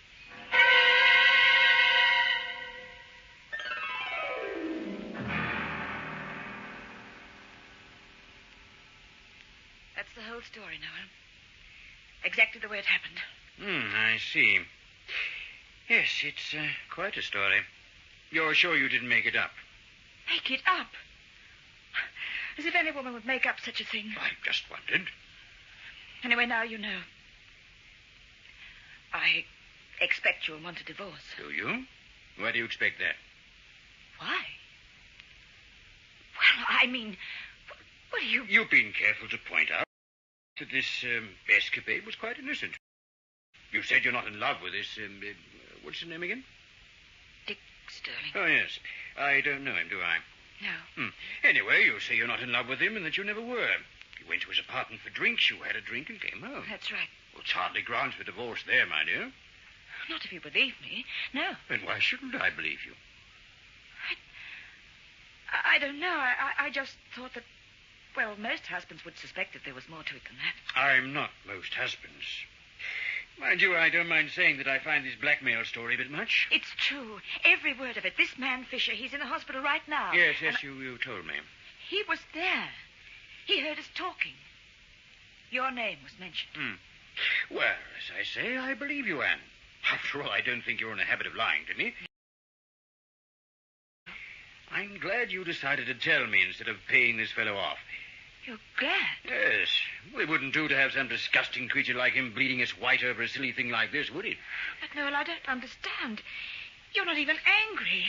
That's the whole story, Noel. Exactly the way it happened. I see. Yes, it's quite a story. You're sure you didn't make it up? Make it up? As if any woman would make up such a thing. I just wondered. Anyway, now you know. I expect you'll want a divorce. Do you? Why do you expect that? Why? Well, I mean, what do you... You've been careful to point out that this escapade was quite innocent. You said you're not in love with this, what's his name again? Dick Sterling. Oh, yes. I don't know him, do I? No. Anyway, you say you're not in love with him and that you never were. You went to his apartment for drinks, you had a drink and came home. That's right. Well, it's hardly grounds for divorce there, my dear. Not if you believe me. No. Then why shouldn't I believe you? I don't know. I just thought that, well, most husbands would suspect that there was more to it than that. I'm not most husbands. Mind you, I don't mind saying that I find this blackmail story a bit much. It's true. Every word of it. This man, Fisher, he's in the hospital right now. Yes, you told me. He was there. He heard us talking. Your name was mentioned. Well, as I say, I believe you, Anne. After all, I don't think you're in the habit of lying to me. I'm glad you decided to tell me instead of paying this fellow off. You're glad? Yes. Well, it wouldn't do to have some disgusting creature like him bleeding us white over a silly thing like this, would it? But, Noel, I don't understand. You're not even angry.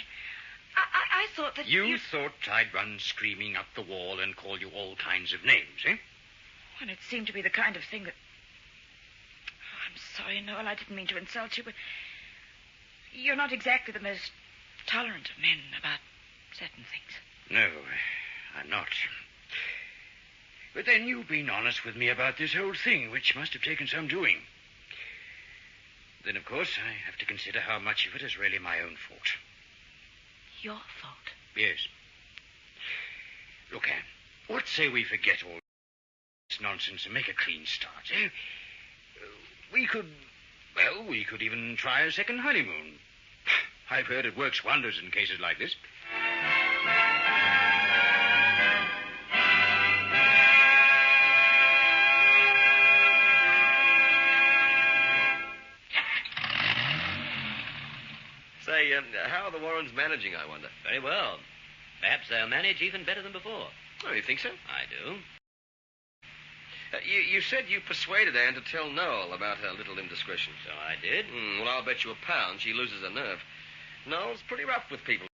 I thought that You thought I'd run screaming up the wall and call you all kinds of names, eh? Well, it seemed to be the kind of thing that... Oh, I'm sorry, Noel. I didn't mean to insult you, but... You're not exactly the most tolerant of men about certain things. No, I'm not. But then you've been honest with me about this whole thing, which must have taken some doing. Then, of course, I have to consider how much of it is really my own fault. Your fault? Yes. Look, Anne, what say we forget all this nonsense and make a clean start, eh? We could even try a second honeymoon. I've heard it works wonders in cases like this. say, how are the Warrens managing, I wonder? Very well. Perhaps they'll manage even better than before. Oh, you think so? I do. You said you persuaded Anne to tell Noel about her little indiscretion. So I did. Well, I'll bet you £1 she loses her nerve. Noel's pretty rough with people.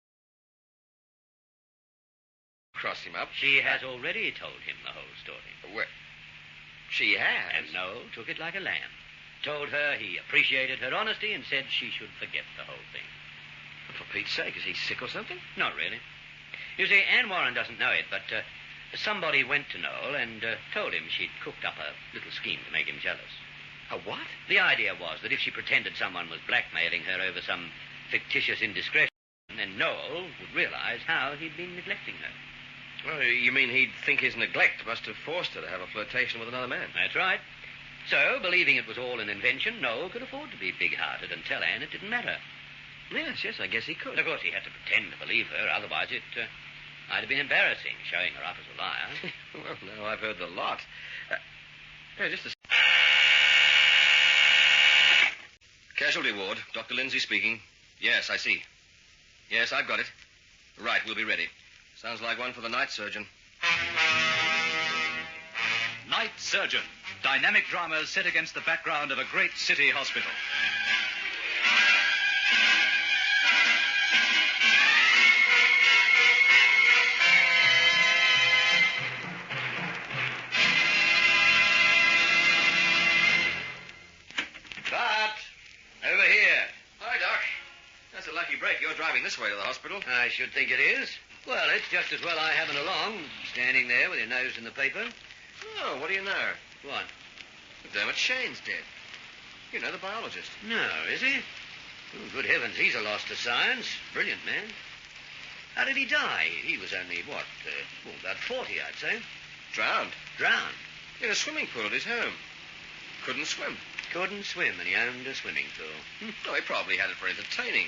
Cross him up. She has already told him the whole story. Well, she has? And Noel took it like a lamb. Told her he appreciated her honesty and said she should forget the whole thing. For Pete's sake, is he sick or something? Not really. You see, Anne Warren doesn't know it, but somebody went to Noel and told him she'd cooked up a little scheme to make him jealous. A what? The idea was that if she pretended someone was blackmailing her over some fictitious indiscretion, then Noel would realize how he'd been neglecting her. Oh, you mean he'd think his neglect must have forced her to have a flirtation with another man? That's right. So, believing it was all an invention, Noel could afford to be big-hearted and tell Anne it didn't matter. Yes, I guess he could. Of course, he had to pretend to believe her, otherwise it might have been embarrassing, showing her up as a liar. Well, now I've heard the lot. Just a... Casualty ward, Dr. Lindsay speaking. Yes, I see. Yes, I've got it. Right, we'll be ready. Sounds like one for the night surgeon. Night Surgeon. Dynamic dramas set against the background of a great city hospital. Bart! Over here. Hi, Doc. That's a lucky break. You're driving this way to the hospital. I should think it is. Well, it's just as well I haven't along, standing there with your nose in the paper. Oh, what do you know? What? Dermot Shane's dead. You know, the biologist. No, is he? Oh, good heavens, he's a loss to science. Brilliant man. How did he die? He was only, about 40, I'd say. Drowned. Drowned? In a swimming pool at his home. Couldn't swim. Couldn't swim, and he owned a swimming pool. Oh, he probably had it for entertaining.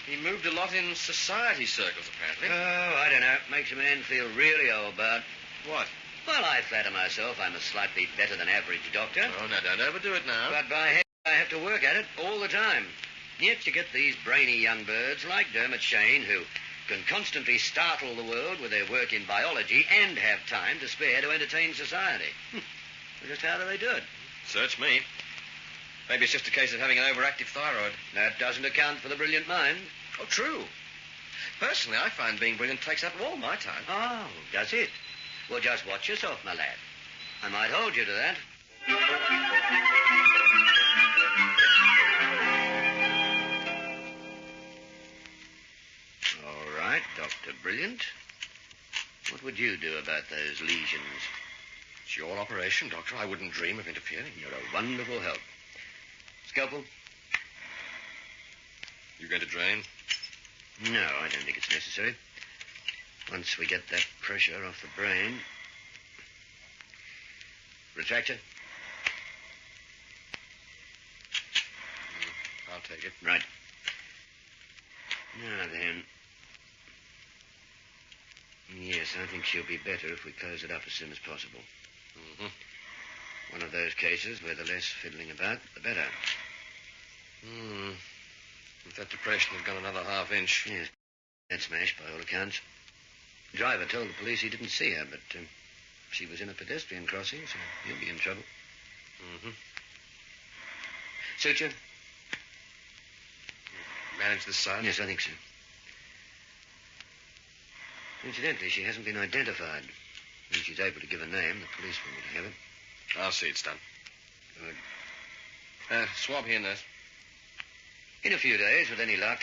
He moved a lot in society circles, apparently. Oh, I don't know. Makes a man feel really old, Bart. What? Well, I flatter myself I'm a slightly better than average doctor. Oh, no, don't overdo it now. But by heck, I have to work at it all the time. Yet you get these brainy young birds like Dermot Shane who can constantly startle the world with their work in biology and have time to spare to entertain society. Just how do they do it? Search me. Maybe it's just a case of having an overactive thyroid. That doesn't account for the brilliant mind. Oh, true. Personally, I find being brilliant takes up all my time. Oh, does it? Well, just watch yourself, my lad. I might hold you to that. All right, Dr. Brilliant. What would you do about those lesions? It's your operation, Doctor. I wouldn't dream of interfering. You're a wonderful help. Scalpel? You going to drain? No, I don't think it's necessary. Once we get that pressure off the brain. Retractor? I'll take it. Right. Now then. Yes, I think she'll be better if we close it up as soon as possible. One of those cases where the less fiddling about, the better. If that depression had gone another half-inch. Yes, that's smashed by all accounts. The driver told the police he didn't see her, but she was in a pedestrian crossing, so he'll be in trouble. Suture? Manage this side? Yes, I think so. Incidentally, she hasn't been identified. When she's able to give a name, the police will have it. I'll see it's done. Good. Swab here, nurse. In a few days, with any luck,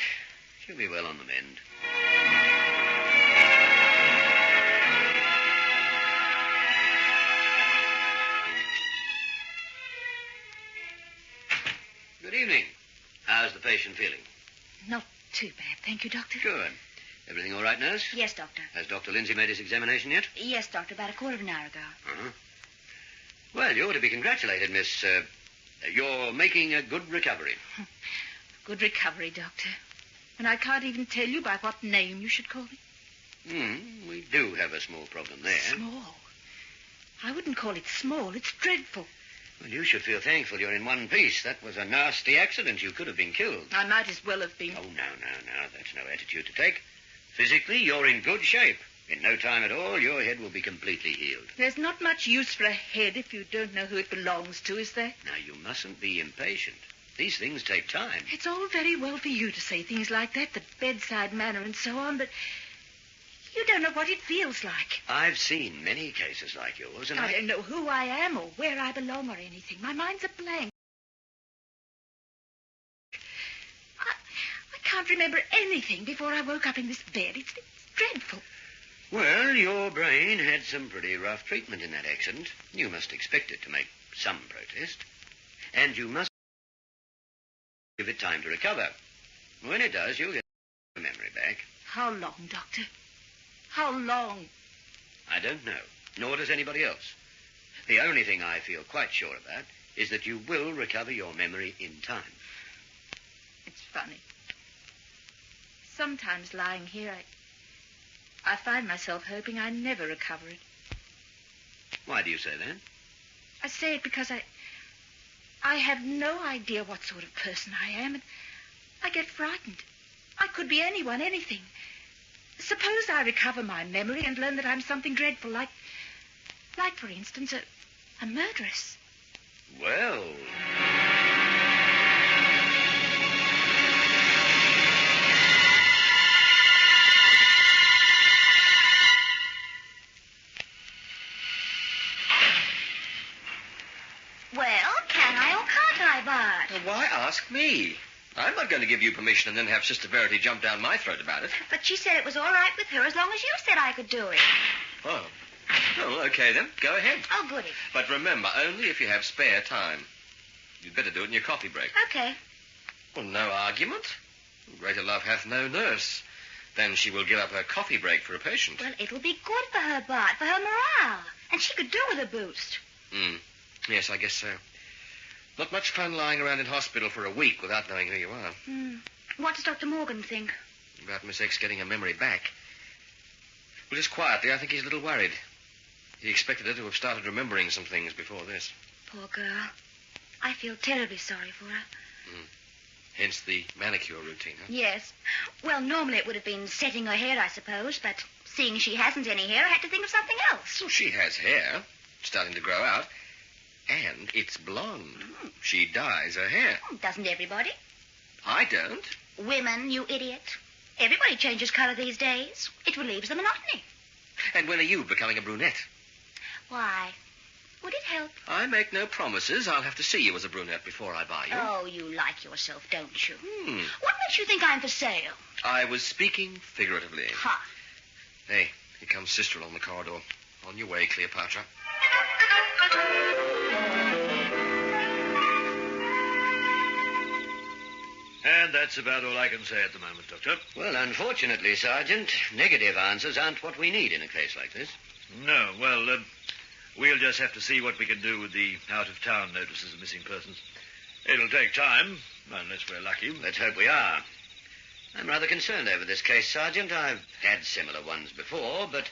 she'll be well on the mend. Good evening. How's the patient feeling? Not too bad, thank you, Doctor. Good. Everything all right, nurse? Yes, Doctor. Has Dr. Lindsay made his examination yet? Yes, Doctor, about a quarter of an hour ago. Uh-huh. Well, you ought to be congratulated, miss. You're making a good recovery. Good recovery, Doctor. And I can't even tell you by what name you should call me. We do have a small problem there. Small? I wouldn't call it small. It's dreadful. Well, you should feel thankful you're in one piece. That was a nasty accident. You could have been killed. I might as well have been. Oh, no. That's no attitude to take. Physically, you're in good shape. In no time at all, your head will be completely healed. There's not much use for a head if you don't know who it belongs to, is there? Now, you mustn't be impatient. These things take time. It's all very well for you to say things like that, the bedside manner and so on, but you don't know what it feels like. I've seen many cases like yours, and I don't know who I am or where I belong or anything. My mind's a blank. I can't remember anything before I woke up in this bed. It's dreadful. Well, your brain had some pretty rough treatment in that accident. You must expect it to make some protest. And you must give it time to recover. When it does, you'll get your memory back. How long, Doctor? How long? I don't know, nor does anybody else. The only thing I feel quite sure about is that you will recover your memory in time. It's funny. Sometimes lying here, I find myself hoping I never recover it. Why do you say that? I say it because I have no idea what sort of person I am, and I get frightened. I could be anyone, anything. Suppose I recover my memory and learn that I'm something dreadful, like for instance, a murderess. Well... Well, can I or can't I, Bart? Well, why ask me? I'm not going to give you permission and then have Sister Verity jump down my throat about it. But she said it was all right with her as long as you said I could do it. Oh. Well, okay then. Go ahead. Oh, goody. But remember, only if you have spare time. You'd better do it in your coffee break. Okay. Well, no argument. Greater love hath no nurse. Then she will give up her coffee break for a patient. Well, it'll be good for her, Bart, for her morale. And she could do with a boost. Yes, I guess so. Not much fun lying around in hospital for a week without knowing who you are. What does Dr. Morgan think? About Miss X getting her memory back. Well, just quietly, I think he's a little worried. He expected her to have started remembering some things before this. Poor girl. I feel terribly sorry for her. Hence the manicure routine, huh? Yes. Well, normally it would have been setting her hair, I suppose, but seeing she hasn't any hair, I had to think of something else. Well, she has hair. Starting to grow out. And it's blonde. She dyes her hair. Doesn't everybody? I don't. Women, you idiot. Everybody changes colour these days. It relieves the monotony. And when are you becoming a brunette? Why? Would it help? I make no promises. I'll have to see you as a brunette before I buy you. Oh, you like yourself, don't you? What makes you think I'm for sale? I was speaking figuratively. Ha. Hey, here comes Sister along the corridor. On your way, Cleopatra. And that's about all I can say at the moment, Doctor. Well, unfortunately, Sergeant, negative answers aren't what we need in a case like this. No, well, we'll just have to see what we can do with the out-of-town notices of missing persons. It'll take time, unless we're lucky. Let's hope we are. I'm rather concerned over this case, Sergeant. I've had similar ones before, but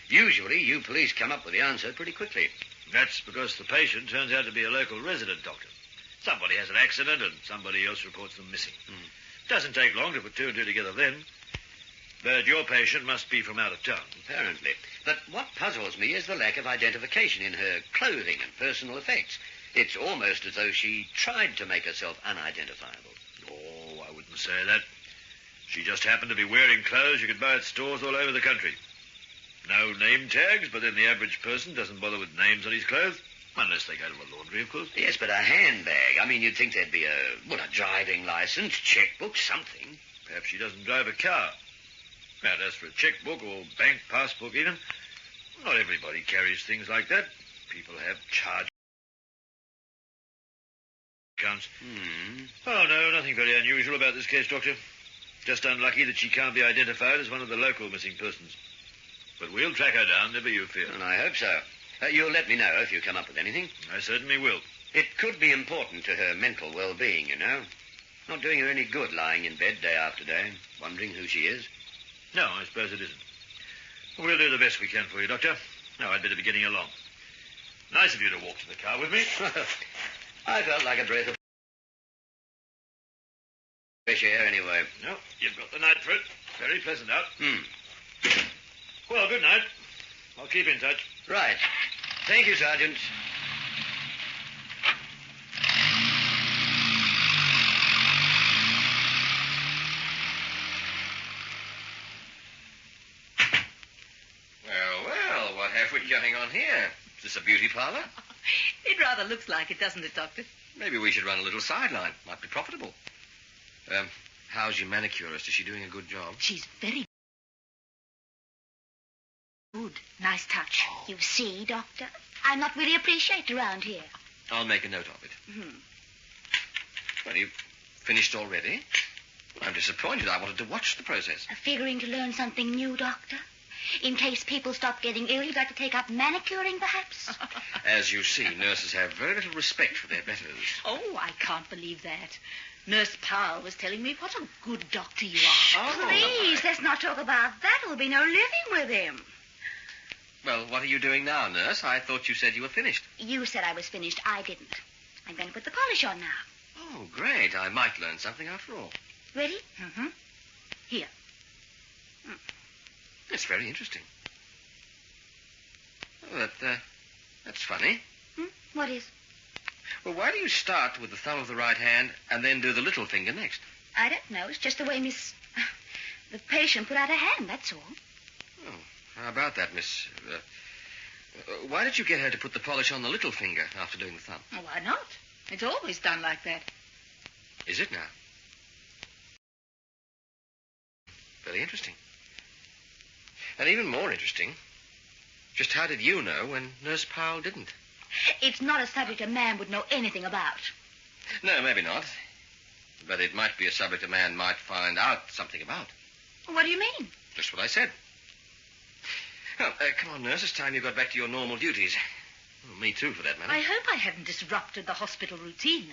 usually you police come up with the answer pretty quickly. That's because the patient turns out to be a local resident, Doctor. Somebody has an accident and somebody else reports them missing. Doesn't take long to put two and two together then. But your patient must be from out of town. Apparently. But what puzzles me is the lack of identification in her clothing and personal effects. It's almost as though she tried to make herself unidentifiable. Oh, I wouldn't say that. She just happened to be wearing clothes you could buy at stores all over the country. No name tags, but then the average person doesn't bother with names on his clothes. Unless they go to a laundry, of course. Yes, but a handbag. I mean, you'd think there'd be a driving license, checkbook, something. Perhaps she doesn't drive a car. Now, as for a checkbook or bank passbook even, not everybody carries things like that. People have charge accounts. Oh, no, nothing very unusual about this case, Doctor. Just unlucky that she can't be identified as one of the local missing persons. But we'll track her down, never you fear. And I hope so. You'll let me know if you come up with anything. I certainly will. It could be important to her mental well-being, you know. Not doing her any good lying in bed day after day, wondering who she is. No, I suppose it isn't. We'll do the best we can for you, Doctor. Now, I'd better be getting along. Nice of you to walk to the car with me. I felt like a breath of fresh air anyway. No, you've got the night for it. Very pleasant out. Well, good night. I'll keep in touch. Right. Thank you, Sergeant. Well, what have we going on here? Is this a beauty parlor? It rather looks like it, doesn't it, Doctor? Maybe we should run a little sideline. Might be profitable. How's your manicurist? Is she doing a good job? She's very good. Nice touch. You see, Doctor? I'm not really appreciated around here. I'll make a note of it. Well, you've finished already? I'm disappointed. I wanted to watch the process. Figuring to learn something new, Doctor? In case people stop getting ill, you'd like to take up manicuring, perhaps? As you see, nurses have very little respect for their betters. Oh, I can't believe that. Nurse Powell was telling me what a good doctor you are. Please, let's not talk about that. There'll be no living with him. Well, what are you doing now, nurse? I thought you said you were finished. You said I was finished. I didn't. I'm going to put the polish on now. Oh, great. I might learn something after all. Ready? Here. It's very interesting. Oh, that's funny. What is? Well, why do you start with the thumb of the right hand and then do the little finger next? I don't know. It's just the way the patient put out her hand, that's all. Oh, how about that, miss? Why did you get her to put the polish on the little finger after doing the thumb? Oh, why not? It's always done like that. Is it now? Very interesting. And even more interesting, just how did you know when Nurse Powell didn't? It's not a subject a man would know anything about. No, maybe not. But it might be a subject a man might find out something about. What do you mean? Just what I said. Well, come on, nurse. It's time you got back to your normal duties. Well, me too, for that matter. I hope I haven't disrupted the hospital routine.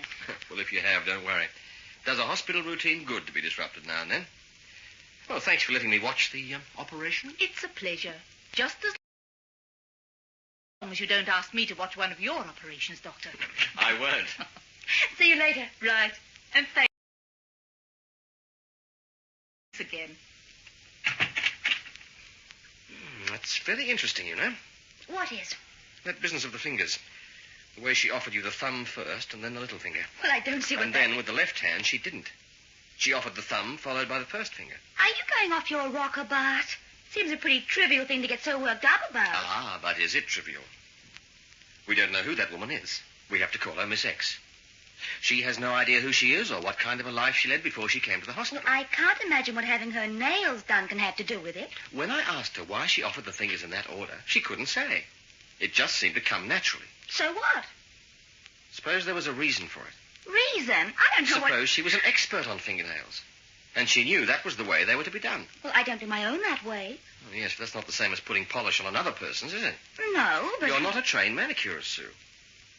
Well, if you have, don't worry. Does a hospital routine good to be disrupted now and then? Well, thanks for letting me watch the operation. It's a pleasure. Just as long as you don't ask me to watch one of your operations, Doctor. I won't. See you later. Right. And thanks again. That's very interesting, you know. What is? That business of the fingers. The way she offered you the thumb first and then the little finger. Well, I don't see what And then with the left hand, she didn't. She offered the thumb followed by the first finger. Are you going off your rocker, Bart? Seems a pretty trivial thing to get so worked up about. Ah, but is it trivial? We don't know who that woman is. We have to call her Miss X. She has no idea who she is or what kind of a life she led before she came to the hospital. Well, I can't imagine what having her nails done can have to do with it. When I asked her why she offered the fingers in that order, she couldn't say. It just seemed to come naturally. So what? Suppose there was a reason for it. Reason? I don't know Suppose she was an expert on fingernails. And she knew that was the way they were to be done. Well, I don't do my own that way. Oh, yes, but that's not the same as putting polish on another person's, is it? No, but... You're not a trained manicurist, Sue.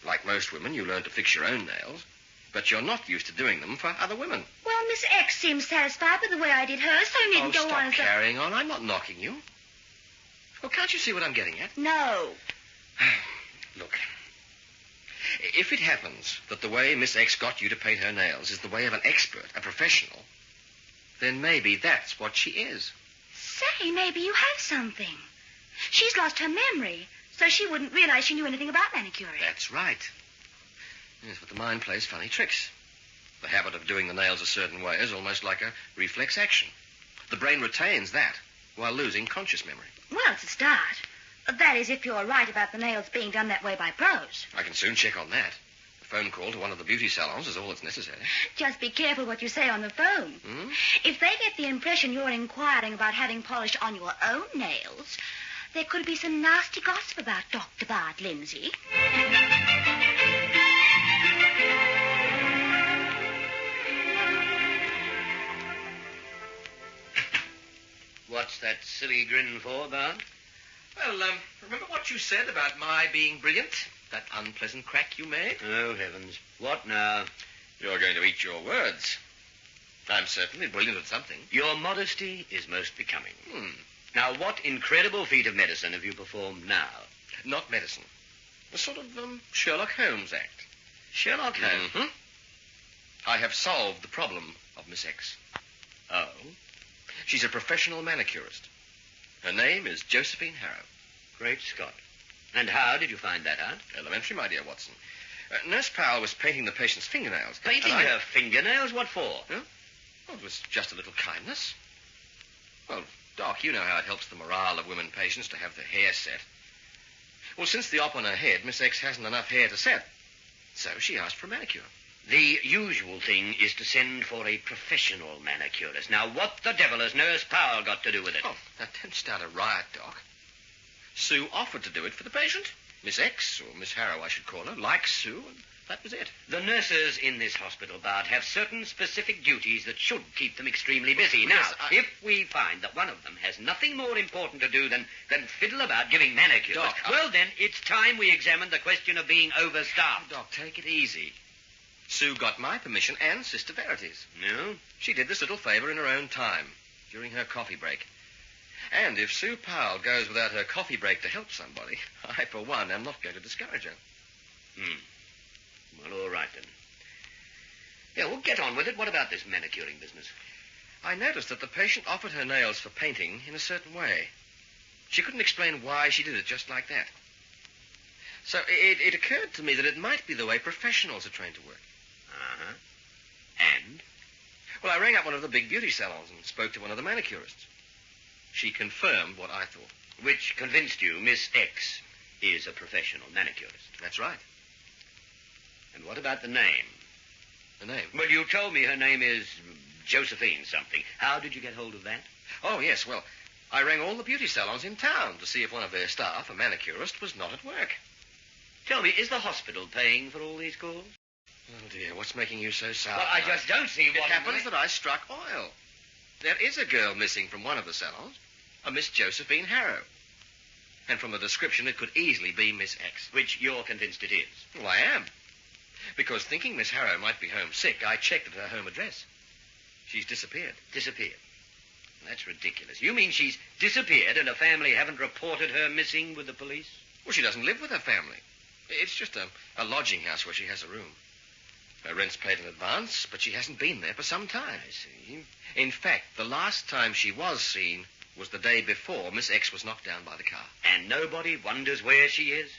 Like most women, you learn to fix your own nails, but you're not used to doing them for other women. Well, Miss X seems satisfied with the way I did hers, so you needn't go stop on as carrying on. I'm not knocking you. Well, can't you see what I'm getting at? No. Look, if it happens that the way Miss X got you to paint her nails is the way of an expert, a professional, then maybe that's what she is. Say, maybe you have something. She's lost her memory, so she wouldn't realize she knew anything about manicuring. That's right. Yes, but the mind plays funny tricks. The habit of doing the nails a certain way is almost like a reflex action. The brain retains that while losing conscious memory. Well, it's a start. That is, if you're right about the nails being done that way by pros. I can soon check on that. A phone call to one of the beauty salons is all that's necessary. Just be careful what you say on the phone. If they get the impression you're inquiring about having polish on your own nails, there could be some nasty gossip about Dr. Bart Lindsay. What's that silly grin for, Bart? Well, remember what you said about my being brilliant? That unpleasant crack you made? Oh, heavens. What now? You're going to eat your words. I'm certainly brilliant at something. Your modesty is most becoming. Now, what incredible feat of medicine have you performed now? Not medicine. A sort of Sherlock Holmes act. Sherlock Holmes? Mm-hmm. I have solved the problem of Miss X. Oh? She's a professional manicurist. Her name is Josephine Harrow. Great Scott. And how did you find that out? Elementary, my dear Watson. Nurse Powell was painting the patient's fingernails. Painting her fingernails? What for? Huh? Well, it was just a little kindness. Well, Doc, you know how it helps the morale of women patients to have their hair set. Well, since the op on her head, Miss X hasn't enough hair to set. So she asked for a manicure. The usual thing is to send for a professional manicurist. Now, what the devil has Nurse Powell got to do with it? Oh, now don't start a riot, Doc. Sue offered to do it for the patient. Miss X, or Miss Harrow, I should call her, likes Sue, and that was it. The nurses in this hospital, Bart, have certain specific duties that should keep them extremely busy. Now, Yes, if we find that one of them has nothing more important to do than fiddle about giving manicures, Doc, well, then, it's time we examine the question of being overstaffed. Doc, take it easy. Sue got my permission and Sister Verity's. No? She did this little favor in her own time, during her coffee break. And if Sue Powell goes without her coffee break to help somebody, I, for one, am not going to discourage her. Well, all right, then. Yeah, well, get on with it. What about this manicuring business? I noticed that the patient offered her nails for painting in a certain way. She couldn't explain why she did it just like that. So it occurred to me that it might be the way professionals are trained to work. Uh-huh. And? Well, I rang up one of the big beauty salons and spoke to one of the manicurists. She confirmed what I thought. Which convinced you Miss X is a professional manicurist. That's right. And what about the name? The name? Well, you told me her name is Josephine something. How did you get hold of that? Oh, yes, well, I rang all the beauty salons in town to see if one of their staff, a manicurist, was not at work. Tell me, is the hospital paying for all these calls? Oh, dear, what's making you so sour? Well, I just don't see what... It happens that I struck oil. There is a girl missing from one of the salons, a Miss Josephine Harrow. And from the description, it could easily be Miss X. Which you're convinced it is? Well, I am. Because thinking Miss Harrow might be home sick, I checked at her home address. She's disappeared. Disappeared? That's ridiculous. You mean she's disappeared and her family haven't reported her missing with the police? Well, she doesn't live with her family. It's just a lodging house where she has a room. Her rent's paid in advance, but she hasn't been there for some time. I see. In fact, the last time she was seen was the day before Miss X was knocked down by the car. And nobody wonders where she is?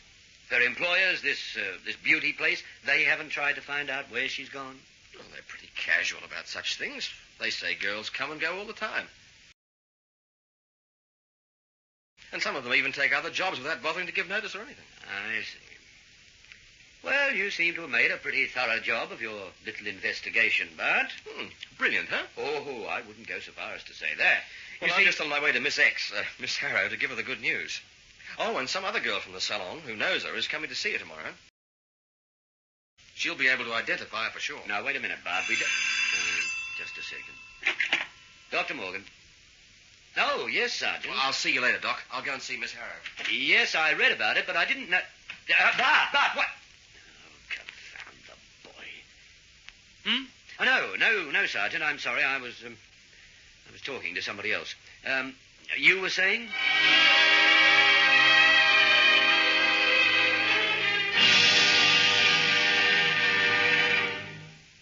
Her employers, this beauty place, they haven't tried to find out where she's gone? Well, they're pretty casual about such things. They say girls come and go all the time. And some of them even take other jobs without bothering to give notice or anything. I see. Well, you seem to have made a pretty thorough job of your little investigation, Bart. Brilliant, huh? Oh, I wouldn't go so far as to say that. Well, I'm just on my way to Miss X, Miss Harrow, to give her the good news. Oh, and some other girl from the salon who knows her is coming to see her tomorrow. She'll be able to identify her for sure. Now, wait a minute, Bart. Just a second. Dr. Morgan. Oh, yes, Sergeant. Well, I'll see you later, Doc. I'll go and see Miss Harrow. Yes, I read about it, but I didn't know... Bart, what? Oh, confound the boy. Oh, no, Sergeant. I'm sorry. I was talking to somebody else. You were saying?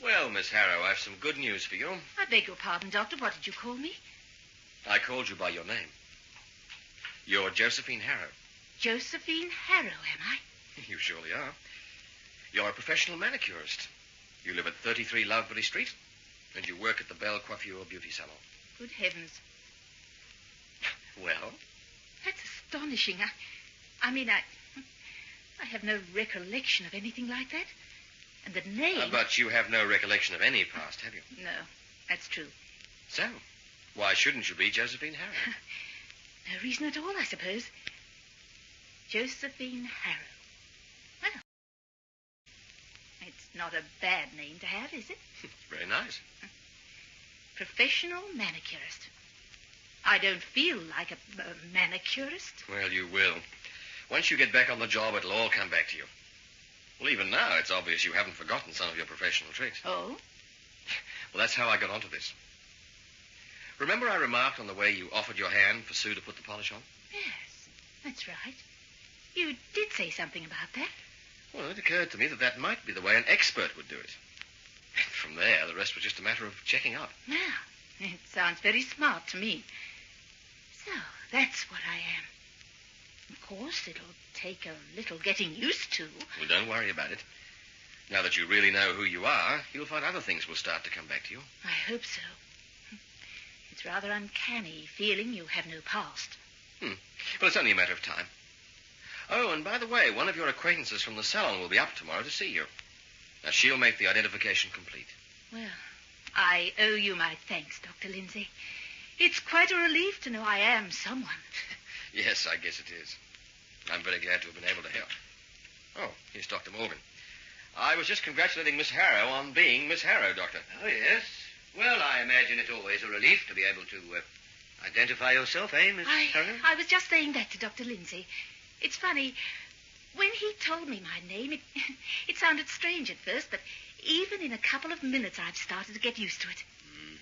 Well, Miss Harrow, I've some good news for you. I beg your pardon, Doctor. What did you call me? I called you by your name. You're Josephine Harrow. Josephine Harrow, am I? You surely are. You're a professional manicurist. You live at 33 Lovebury Street, and you work at the Belle Coiffure Beauty Salon. Good heavens. Well? That's astonishing. I mean, I have no recollection of anything like that. And the name... But you have no recollection of any past, have you? No, that's true. So, why shouldn't you be Josephine Harrow? No reason at all, I suppose. Josephine Harrow. Well, it's not a bad name to have, is it? Very nice. Professional manicurist. I don't feel like a manicurist. Well, you will. Once you get back on the job, it'll all come back to you. Well, even now, it's obvious you haven't forgotten some of your professional tricks. Oh? Well, that's how I got onto this. Remember I remarked on the way you offered your hand for Sue to put the polish on? Yes, that's right. You did say something about that. Well, it occurred to me that might be the way an expert would do it. From there, the rest was just a matter of checking up. Yeah, it sounds very smart to me. So, that's what I am. Of course, it'll take a little getting used to. Well, don't worry about it. Now that you really know who you are, you'll find other things will start to come back to you. I hope so. It's rather uncanny feeling you have no past. Well, it's only a matter of time. Oh, and by the way, one of your acquaintances from the salon will be up tomorrow to see you. Now, she'll make the identification complete. Well, I owe you my thanks, Dr. Lindsay. It's quite a relief to know I am someone. Yes, I guess it is. I'm very glad to have been able to help. Oh, here's Dr. Morgan. I was just congratulating Miss Harrow on being Miss Harrow, Doctor. Oh, yes. Well, I imagine it's always a relief to be able to identify yourself, eh, Miss Harrow? I was just saying that to Dr. Lindsay. It's funny. When he told me my name, it sounded strange at first, but even in a couple of minutes, I've started to get used to it.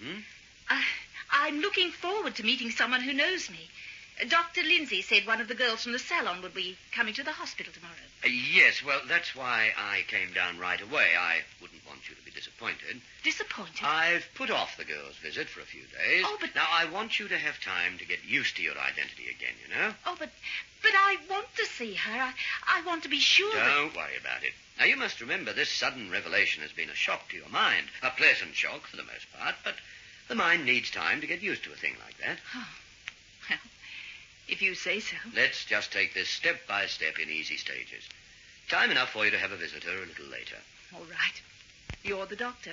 Mm-hmm. I'm looking forward to meeting someone who knows me. Dr. Lindsay said one of the girls from the salon would be coming to the hospital tomorrow. Yes, well, that's why I came down right away. I wouldn't want you to be disappointed. Disappointed? I've put off the girl's visit for a few days. Oh, but... Now, I want you to have time to get used to your identity again, you know? Oh, but I want to see her. I want to be sure Don't worry about it. Now, you must remember this sudden revelation has been a shock to your mind. A pleasant shock for the most part, but the mind needs time to get used to a thing like that. Oh, well, if you say so. Let's just take this step by step in easy stages. Time enough for you to have a visitor a little later. All right. You're the doctor.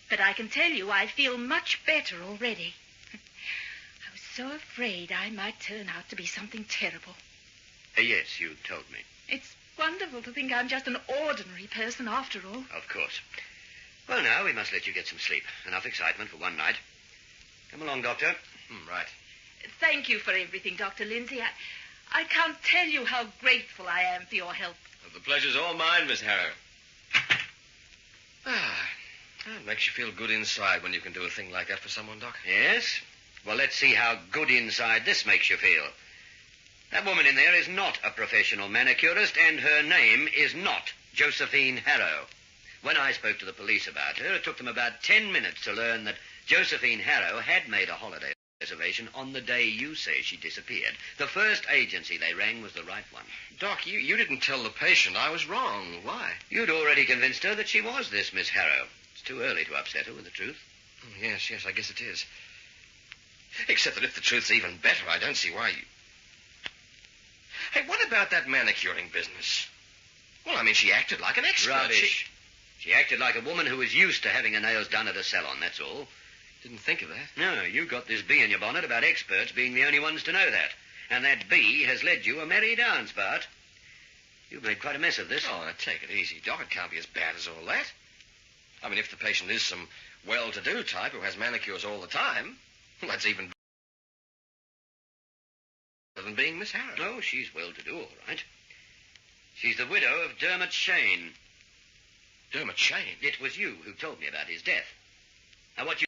But I can tell you I feel much better already. I was so afraid I might turn out to be something terrible. Yes, you told me. It's wonderful to think I'm just an ordinary person after all. Of course. Well, now, we must let you get some sleep. Enough excitement for one night. Come along, Doctor. Right. Thank you for everything, Dr. Lindsay. I can't tell you how grateful I am for your help. Well, the pleasure's all mine, Miss Harrow. It makes you feel good inside when you can do a thing like that for someone, Doc. Yes? Well, let's see how good inside this makes you feel. That woman in there is not a professional manicurist, and her name is not Josephine Harrow. When I spoke to the police about her, it took them about 10 minutes to learn that Josephine Harrow had made a holiday reservation on the day you say she disappeared. The first agency they rang was the right one. Doc, you didn't tell the patient I was wrong. Why? You'd already convinced her that she was this Miss Harrow. It's too early to upset her with the truth. Yes, I guess it is. Except that if the truth's even better, I don't see why you... Hey, what about that manicuring business? Well, I mean, she acted like an expert. Rubbish. She acted like a woman who was used to having her nails done at a salon, that's all. Didn't think of that. No, you got this bee in your bonnet about experts being the only ones to know that. And that bee has led you a merry dance, Bart. You've made quite a mess of this. Oh, now take it easy, Doc. It can't be as bad as all that. I mean, if the patient is some well-to-do type who has manicures all the time, well, that's even better than being Miss Harrow. Oh, she's well-to-do, all right. She's the widow of Dermot Shane. Dermot Shane? It was you who told me about his death. Now, what you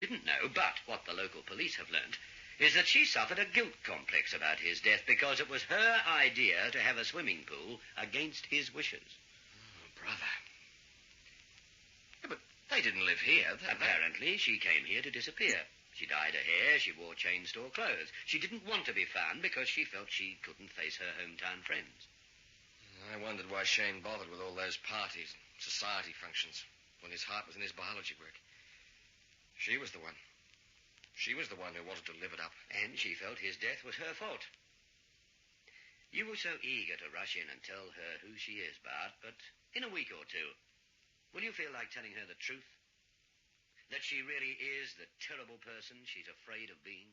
didn't know, but what the local police have learnt, is that she suffered a guilt complex about his death because it was her idea to have a swimming pool against his wishes. Oh, brother. Yeah, but they didn't live here. Apparently, she came here to disappear. She dyed her hair, she wore chain store clothes. She didn't want to be found because she felt she couldn't face her hometown friends. I wondered why Shane bothered with all those parties and society functions when his heart was in his biology work. She was the one. She was the one who wanted to live it up. And she felt his death was her fault. You were so eager to rush in and tell her who she is, Bart, but in a week or two, will you feel like telling her the truth? That she really is the terrible person she's afraid of being?